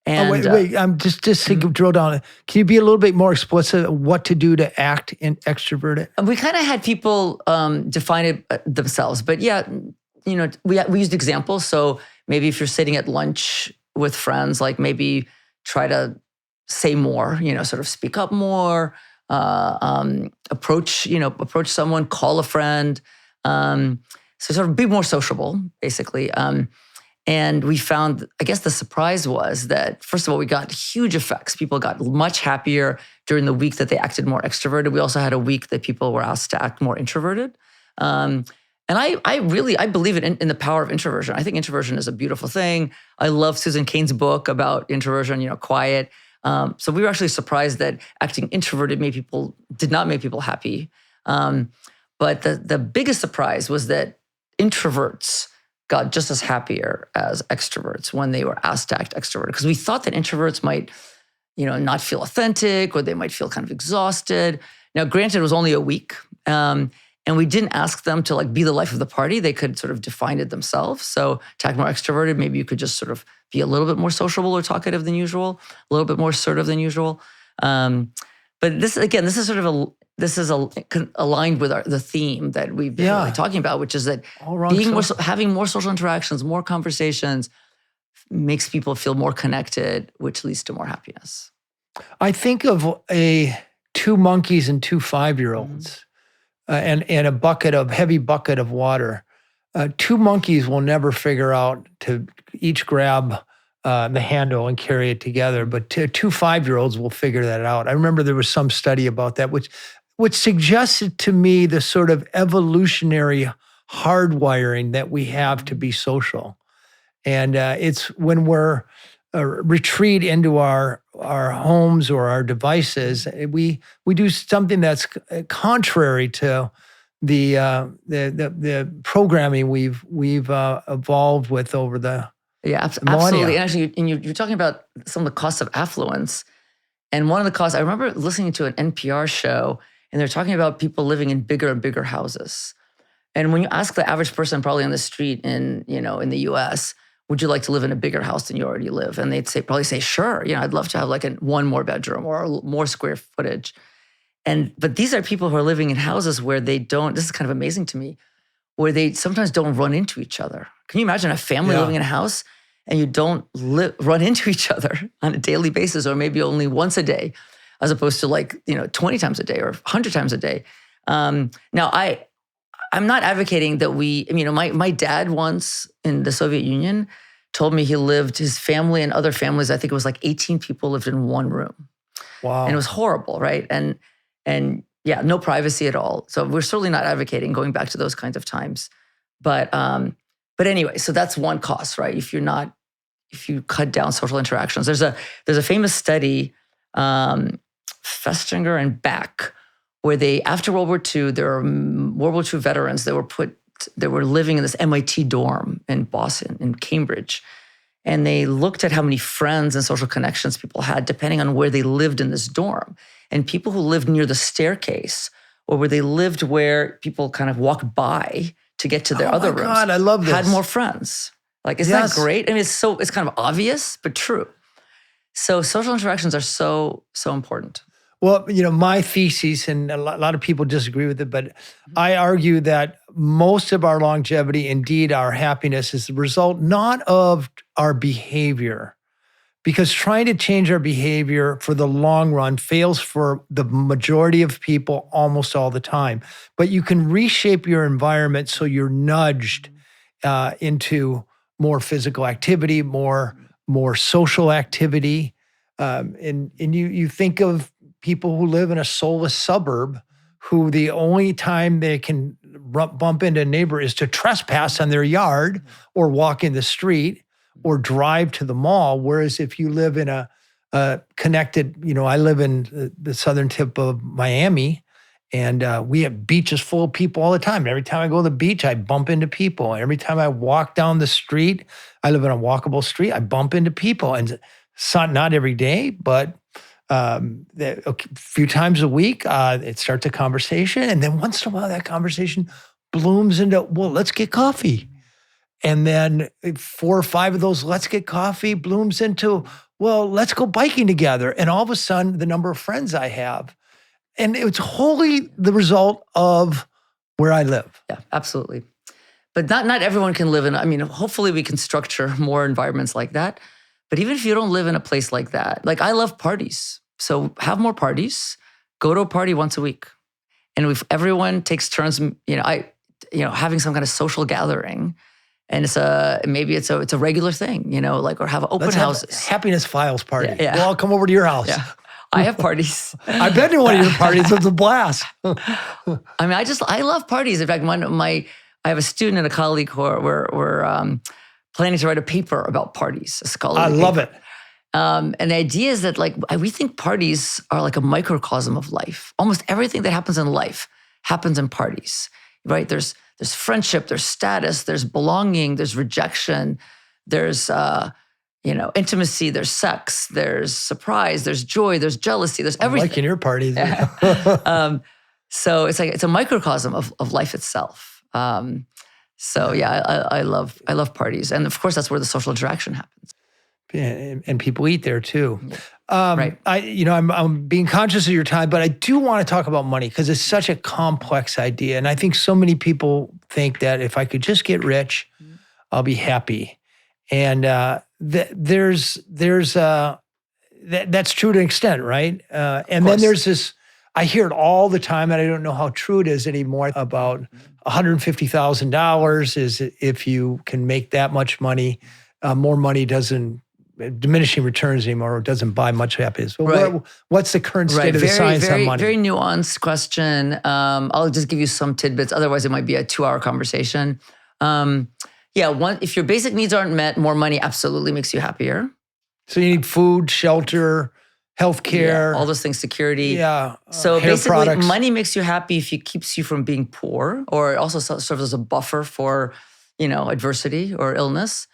And, wait. Just to drill down. Can you be a little bit more explicit what to do to act extroverted? We kind of had people define it themselves, but we used examples. So maybe if you're sitting at lunch with friends, like maybe try to say more, sort of speak up more, approach someone, call a friend. So sort of be more sociable, basically. And we found, I guess the surprise was that, first of all, we got huge effects. People got much happier during the week that they acted more extroverted. We also had a week that people were asked to act more introverted. And I believe in the power of introversion. I think introversion is a beautiful thing. I love Susan Cain's book about introversion, quiet. So we were actually surprised that acting introverted did not make people happy. But the biggest surprise was that introverts got just as happier as extroverts when they were asked to act extroverted. Because we thought that introverts might, not feel authentic, or they might feel kind of exhausted. Now, granted, it was only a week. And we didn't ask them to be the life of the party. They could sort of define it themselves. So to act more extroverted, maybe you could just sort of be a little bit more sociable or talkative than usual, a little bit more assertive than usual. But this is aligned with the theme that we've been really talking about, which is that having more social interactions, more conversations makes people feel more connected, which leads to more happiness. I think of two monkeys and two 5-year-olds. And a heavy bucket of water. Two monkeys will never figure out to each grab the handle and carry it together, but two 5-year-olds will figure that out. I remember there was some study about that, which suggested to me the sort of evolutionary hardwiring that we have to be social. And it's when we're retreat into our homes or our devices, we do something that's contrary to the programming we've evolved with over the absolutely. And actually, you're talking about some of the costs of affluence, and one of the costs, I remember listening to an NPR show, and they're talking about people living in bigger and bigger houses. And when you ask the average person, probably on the street in the U.S., would you like to live in a bigger house than you already live? And they'd probably say, sure. I'd love to have one more bedroom or more square footage. But these are people who are living in houses where they don't, this is kind of amazing to me, where they sometimes don't run into each other. Can you imagine a family living in a house and you don't run into each other on a daily basis, or maybe only once a day, as opposed to 20 times a day or 100 times a day? Now, I'm not advocating that my dad once in the Soviet Union told me his family and other families, I think it was 18 people lived in one room. Wow. And it was horrible, right? And no privacy at all. So we're certainly not advocating going back to those kinds of times. But anyway, so that's one cost, right? If you cut down social interactions. There's a famous study, Festinger and Back, where after World War II, there are World War II veterans that were living in this MIT dorm in Boston, in Cambridge. And they looked at how many friends and social connections people had depending on where they lived in this dorm. And people who lived near the staircase, or where they lived where people kind of walked by to get to their other rooms, God, I love this, had more friends. Isn't that great? I mean, it's kind of obvious, but true. So social interactions are so, so important. Well, my thesis, and a lot of people disagree with it, but I argue that most of our longevity, indeed our happiness, is the result not of our behavior, because trying to change our behavior for the long run fails for the majority of people almost all the time. But you can reshape your environment so you're nudged into more physical activity, more social activity. And you think of people who live in a soulless suburb who the only time they can bump into a neighbor is to trespass on their yard or walk in the street or drive to the mall. Whereas if you live in a connected, I live in the southern tip of Miami, and we have beaches full of people all the time. Every time I go to the beach, I bump into people. Every time I walk down the street, I live on a walkable street, I bump into people. And it's not every day, but a few times a week, it starts a conversation. And then once in a while, that conversation blooms into, well, let's get coffee. And then 4 or 5 of those let's get coffee blooms into, well, let's go biking together. And all of a sudden, the number of friends I have, and it's wholly the result of where I live. Yeah, absolutely. But not everyone can live in, I mean, hopefully we can structure more environments like that. But even if you don't live in a place like that, like I love parties. So have more parties, go to a party once a week. And if everyone takes turns, having some kind of social gathering, and maybe it's a regular thing, like, or have open houses. Happiness Files party. Yeah. Well, I'll come over to your house. Yeah. I have parties. I've been to one of your parties. It's a blast. I mean, I love parties. In fact, I have a student and a colleague who we're planning to write a paper about parties, a scholarly paper. I love it. And the idea is that, like, we think parties are like a microcosm of life. Almost everything that happens in life happens in parties, right? There's friendship, there's status, there's belonging, there's rejection, there's intimacy, there's sex, there's surprise, there's joy, there's jealousy, there's everything. Like in your parties. So it's a microcosm of life itself. I love parties, and of course that's where the social interaction happens. And people eat there too. Right. I'm being conscious of your time, but I do want to talk about money because it's such a complex idea, and I think so many people think that if I could just get rich, I'll be happy, and that's true to an extent, right? And then there's this. I hear it all the time, and I don't know how true it is anymore, about $150,000 is if you can make that much money, more money doesn't, diminishing returns anymore, or doesn't buy much happiness. But what's the current state of the science on money? Very nuanced question. I'll just give you some tidbits. Otherwise, it might be a 2-hour conversation. If your basic needs aren't met, more money absolutely makes you happier. So you need food, shelter, healthcare, all those things, security. hair So basically, products. money makes you happy if it keeps you from being poor, or it also serves as a buffer for, adversity or illness.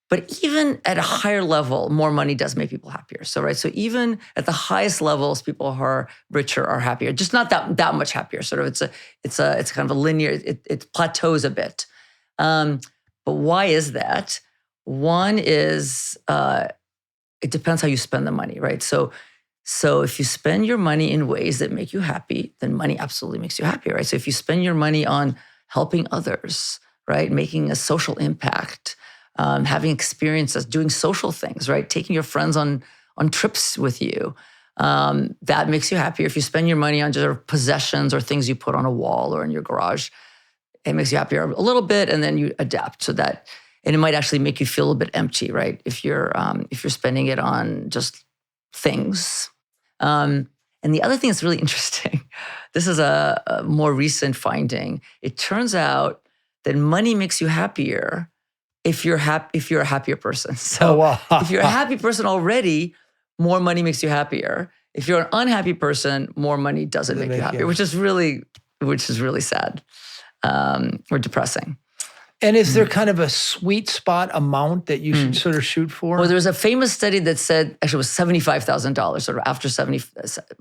But even at a higher level, more money does make people happier. So even at the highest levels, people who are richer are happier. Just not that much happier. Sort of, it's kind of a linear. It plateaus a bit. But why is that? One is it depends how you spend the money, right? So if you spend your money in ways that make you happy, then money absolutely makes you happy, right? So if you spend your money on helping others, right, making a social impact, having experiences, doing social things, right, taking your friends on trips with you, that makes you happier. If you spend your money on just possessions or things you put on a wall or in your garage, it makes you happier a little bit, and then you adapt and it might actually make you feel a bit empty, right? If you're spending it on just things. And the other thing that's really interesting, this is a more recent finding. It turns out that money makes you happier if you're a happier person. So if you're a happy person already, more money makes you happier. If you're an unhappy person, more money doesn't make you happier, which is really sad or depressing. And is there kind of a sweet spot amount that you should sort of shoot for? Well, there was a famous study that said, actually it was $75,000, sort of after 70.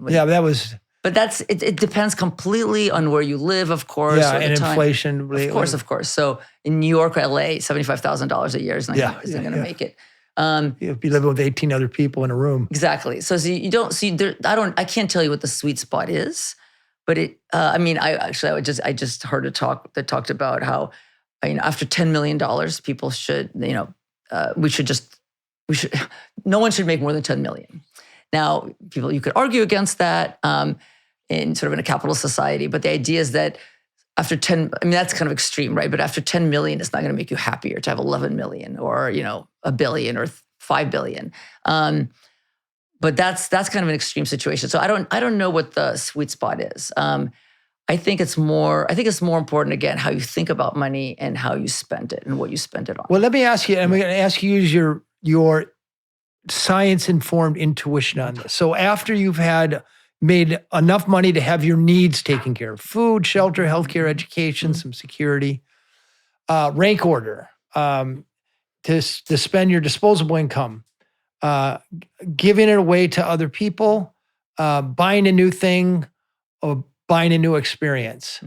Yeah, that was... But it depends completely on where you live, of course. Yeah, or the and time. inflation. Of course. So in New York or LA, $75,000 a year is not going to make it. You'll be living with 18 other people in a room. Exactly. So you don't see, I can't tell you what the sweet spot is, but I just heard a talk that talked about how, after $10 million, people should, no one should make more than $10 million. Now, you could argue against that in a capitalist society, but the idea is that after 10, that's kind of extreme, right? But after 10 million, it's not going to make you happier to have 11 million or, $1 billion or 5 billion. But that's kind of an extreme situation. So I don't know what the sweet spot is. I think it's more important, again, how you think about money and how you spend it and what you spend it on. Well, let me ask you, and we're going to ask you to use your science-informed intuition on this. So after you've made enough money to have your needs taken care of, food, shelter, healthcare, education, some security, rank order, to spend your disposable income, giving it away to other people, buying a new thing, or buying a new experience,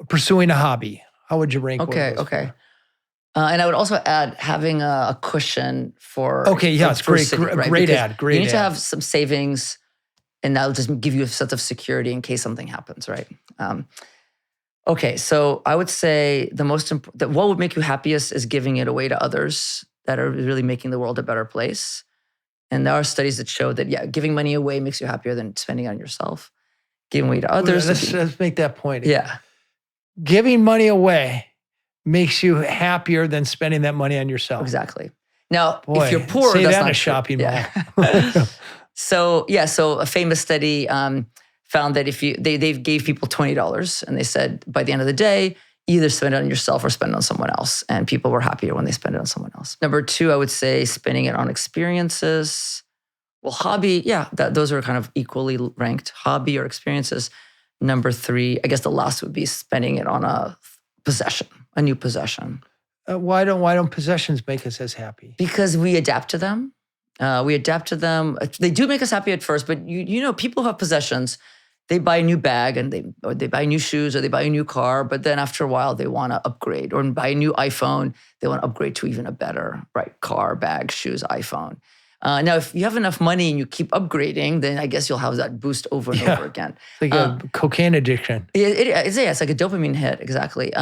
pursuing a hobby. How would you rank order those? Okay. And I would also add having a cushion for... Okay, yeah, it's great. Right? Great ad. You need to have some savings, and that'll just give you a sense of security in case something happens, right? Okay, so I would say the most important, what would make you happiest is giving it away to others that are really making the world a better place. And there are studies that show that, yeah, giving money away makes you happier than spending it on yourself. Giving away to others. Let's make that point. Yeah. Giving money away makes you happier than spending that money on yourself. Exactly. Now, Boy, if you're poor, say that's that not in a shopping mall. Yeah. So a famous study found that if they gave people $20 and they said by the end of the day, either spend it on yourself or spend it on someone else. And people were happier when they spend it on someone else. Number 2, I would say spending it on experiences. Well, hobby, those are kind of equally ranked, hobby or experiences. Number 3, I guess the last would be spending it on a possession, a new possession. Why don't possessions make us as happy? Because we adapt to them. They do make us happy at first, but you know, people who have possessions, they buy a new bag and they buy new shoes or they buy a new car, but then after a while they want to upgrade or buy a new iPhone. They want to upgrade to even a better, right? Car, bag, shoes, iPhone. Now, if you have enough money and you keep upgrading, then I guess you'll have that boost over and over again. It's like a cocaine addiction. It's like a dopamine hit, exactly.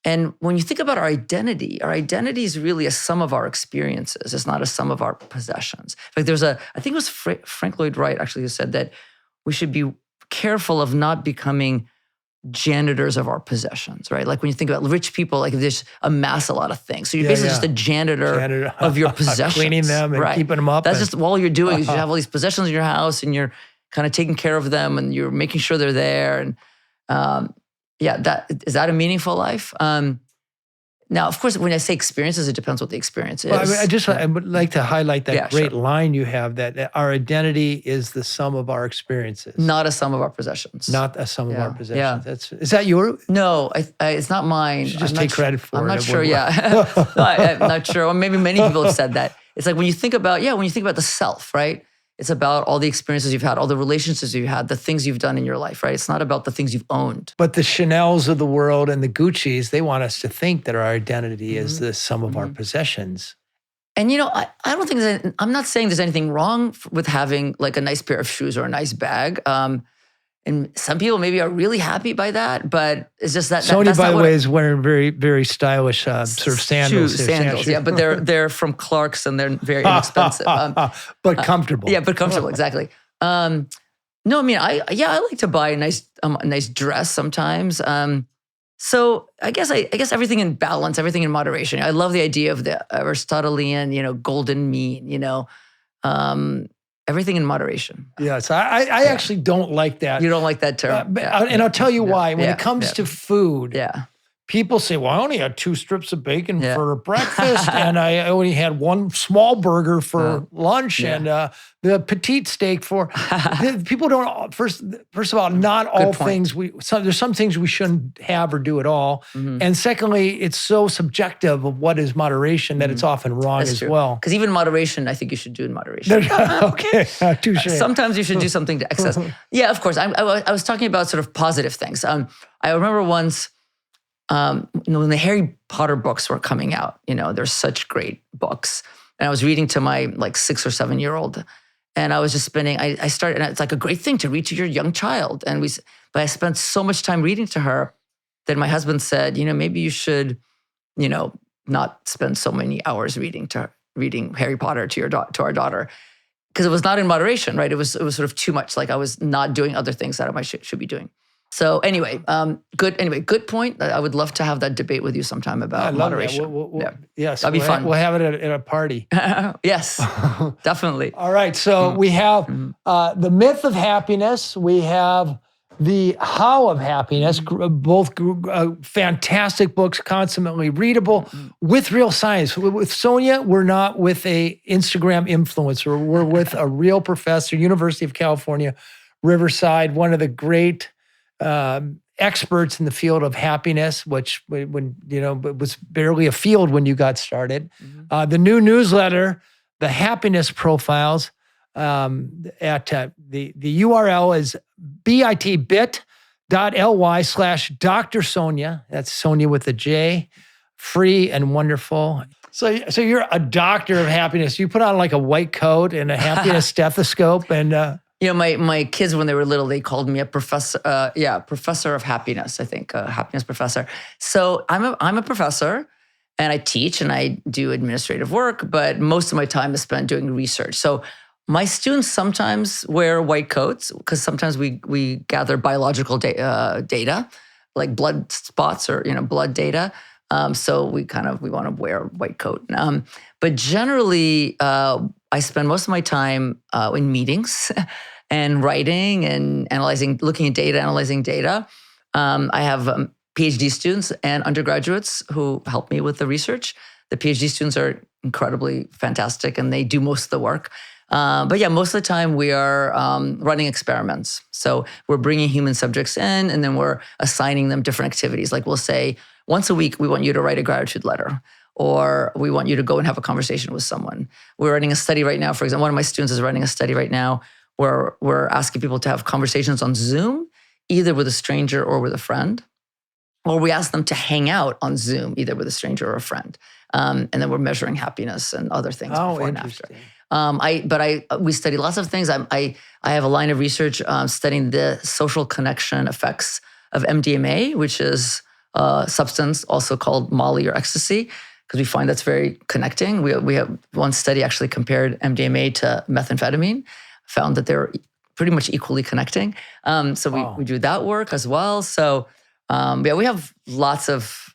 And when you think about our identity is really a sum of our experiences. It's not a sum of our possessions. Like I think it was Frank Lloyd Wright actually who said that we should be careful of not becoming janitors of our possessions, right? Like when you think about rich people, like they just amass a lot of things. So you're basically just a janitor of your possessions. Cleaning them and keeping them up. That's just all you're doing is you have all these possessions in your house and you're kind of taking care of them and you're making sure they're there. And is that a meaningful life? Now, of course, when I say experiences, it depends what the experience is. Well, I would like to highlight that great line you have that our identity is the sum of our experiences. Not a sum of our possessions. Not a sum of our possessions. Is that your? No, it's not mine. You should just take credit for it. I'm not sure, I'm not sure. Or maybe many people have said that. It's like when you think about the self, right? It's about all the experiences you've had, all the relationships you've had, the things you've done in your life, right? It's not about the things you've owned. But the Chanels of the world and the Guccis, they want us to think that our identity is the sum of our possessions. And I don't think I'm not saying there's anything wrong with having like a nice pair of shoes or a nice bag. And some people maybe are really happy by that, but it's just that. Sonja, by the way, is wearing very, very stylish sort of sandals. Sandals, yeah, but they're from Clark's and they're very inexpensive. But comfortable. Yeah, but comfortable, exactly. No, I mean, I like to buy a nice dress sometimes. So I guess everything in balance, everything in moderation. I love the idea of the Aristotelian, golden mean. Everything in moderation. Yes, I actually don't like that. You don't like that term. And I'll tell you why. When it comes to food, people say, well, I only had 2 strips of bacon for breakfast, and I only had 1 small burger for lunch, and the petite steak for... People don't... First of all, not all things... There's some things we shouldn't have or do at all. And secondly, it's so subjective of what is moderation that it's often wrong as well. Because even moderation, I think you should do in moderation. Okay, touche. Sometimes you should do something to excess. Yeah, of course. I was talking about sort of positive things. I remember once... when the Harry Potter books were coming out, they're such great books. And I was reading to my 6 or 7-year-old, and I was just I started, and it's like a great thing to read to your young child. But I spent so much time reading to her that my husband said, maybe you should, not spend so many hours reading Harry Potter to our daughter. Because it was not in moderation, right? It was sort of too much. Like I was not doing other things that I should be doing. So anyway, good point. I would love to have that debate with you sometime about moderation. Yes, that'd be fun. We'll have it at a party. Yes, definitely. All right, so we have the myth of happiness. We have the how of happiness. Both fantastic books, consummately readable, with real science. With Sonja, we're not with a Instagram influencer. We're with a real professor, University of California, Riverside, one of the great experts in the field of happiness, which was barely a field when you got started. The new newsletter, the Happiness Profiles, at the URL is bit.ly/Dr. Sonja. That's Sonja with a J, free and wonderful. So you're a doctor of happiness. You put on like a white coat and a happiness stethoscope and my kids, when they were little, they called me a professor. Professor of happiness, I think, happiness professor. So I'm a professor, and I teach and I do administrative work, but most of my time is spent doing research. So my students sometimes wear white coats because sometimes we gather biological data, like blood spots or blood data. So we want to wear a white coat. But generally, I spend most of my time in meetings and writing and looking at data, analyzing data. I have PhD students and undergraduates who help me with the research. The PhD students are incredibly fantastic, and they do most of the work. But yeah, most of the time we are running experiments. So we're bringing human subjects in, and then we're assigning them different activities. Like we'll say, once a week, we want you to write a gratitude letter, or we want you to go and have a conversation with someone. We're running a study right now. For example, one of my students is running a study right now where we're asking people to have conversations on Zoom, either with a stranger or with a friend. Or we ask them to hang out on Zoom, either with a stranger or a friend. And then we're measuring happiness and other things before and after. We study lots of things. I have a line of research studying the social connection effects of MDMA, which is a substance also called Molly or ecstasy, because we find that's very connecting. We have one study actually compared MDMA to methamphetamine, found that they're pretty much equally connecting. We do that work as well. So we have lots of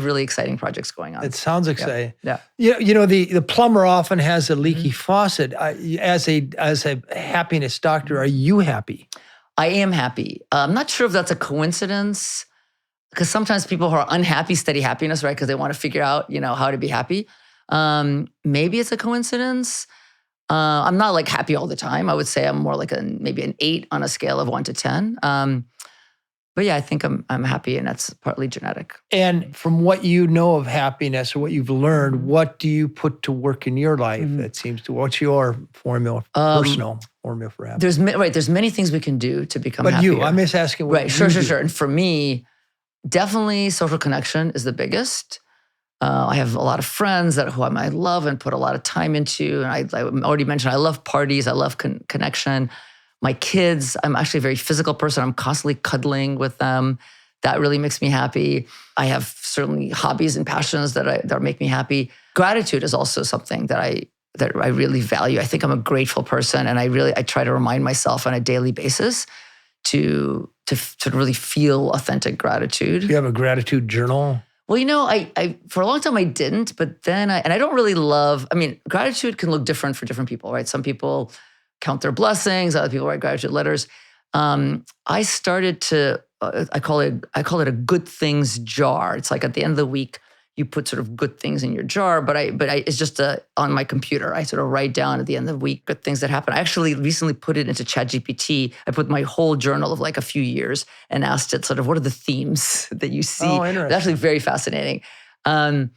really exciting projects going on. It sounds exciting. Yeah. The plumber often has a leaky faucet. As a happiness doctor, are you happy? I am happy. I'm not sure if that's a coincidence, because sometimes people who are unhappy study happiness, right? Because they want to figure out, how to be happy. Maybe it's a coincidence. I'm not like happy all the time. I would say I'm more like maybe an 8 on a scale of 1 to 10. But yeah, I think I'm happy, and that's partly genetic. And from what you know of happiness or what you've learned, what do you put to work in your life that seems to, what's your formula, personal formula for happiness? There's many things we can do to become happier. But I'm just asking what Sure. And for me, definitely social connection is the biggest. I have a lot of friends whom I love and put a lot of time into. And I already mentioned, I love parties. I love connection. My kids, I'm actually a very physical person. I'm constantly cuddling with them. That really makes me happy. I have certainly hobbies and passions that make me happy. Gratitude is also something that I really value. I think I'm a grateful person, and I try to remind myself on a daily basis to really feel authentic gratitude. Do you have a gratitude journal? Well, I for a long time I didn't, but then I don't really love. Gratitude can look different for different people, right? Some people count their blessings. Other people write gratitude letters. I started to, I call it a good things jar. It's like at the end of the week, you put sort of good things in your jar, but it's just on my computer. I sort of write down at the end of the week good things that happen. I actually recently put it into ChatGPT. I put my whole journal of like a few years and asked it sort of, what are the themes that you see? Oh, interesting. It's actually very fascinating. So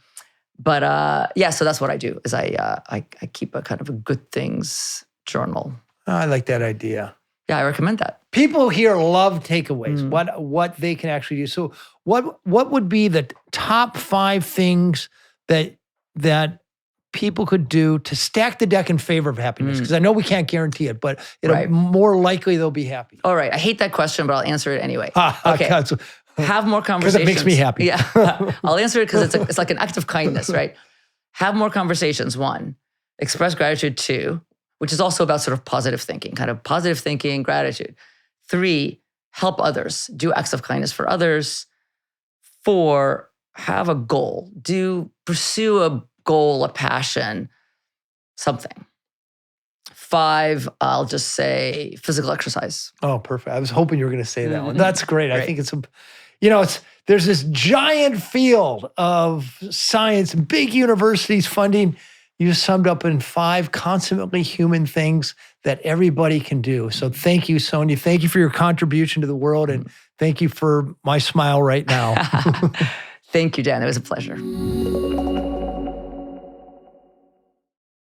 that's what I do is I keep a kind of a good things journal. Oh, I like that idea. Yeah, I recommend that. People here love takeaways, what they can actually do. So what would be the top 5 things that people could do to stack the deck in favor of happiness? Because I know we can't guarantee it, but more likely they'll be happy. All right. I hate that question, but I'll answer it anyway. Okay. Have more conversations. Because it makes me happy. Yeah. I'll answer it because it's like an act of kindness, right? Have more conversations, 1. Express gratitude, 2. Which is also about sort of positive thinking, kind of positive thinking, gratitude. 3, help others, do acts of kindness for others. 4, have a goal, pursue a goal, a passion, something. 5, I'll just say physical exercise. Oh, perfect. I was hoping you were going to say that one. That's great. I think there's this giant field of science, big universities funding. You summed up in 5 consummately human things that everybody can do. So thank you, Sonja. Thank you for your contribution to the world, and thank you for my smile right now. Thank you, Dan. It was a pleasure.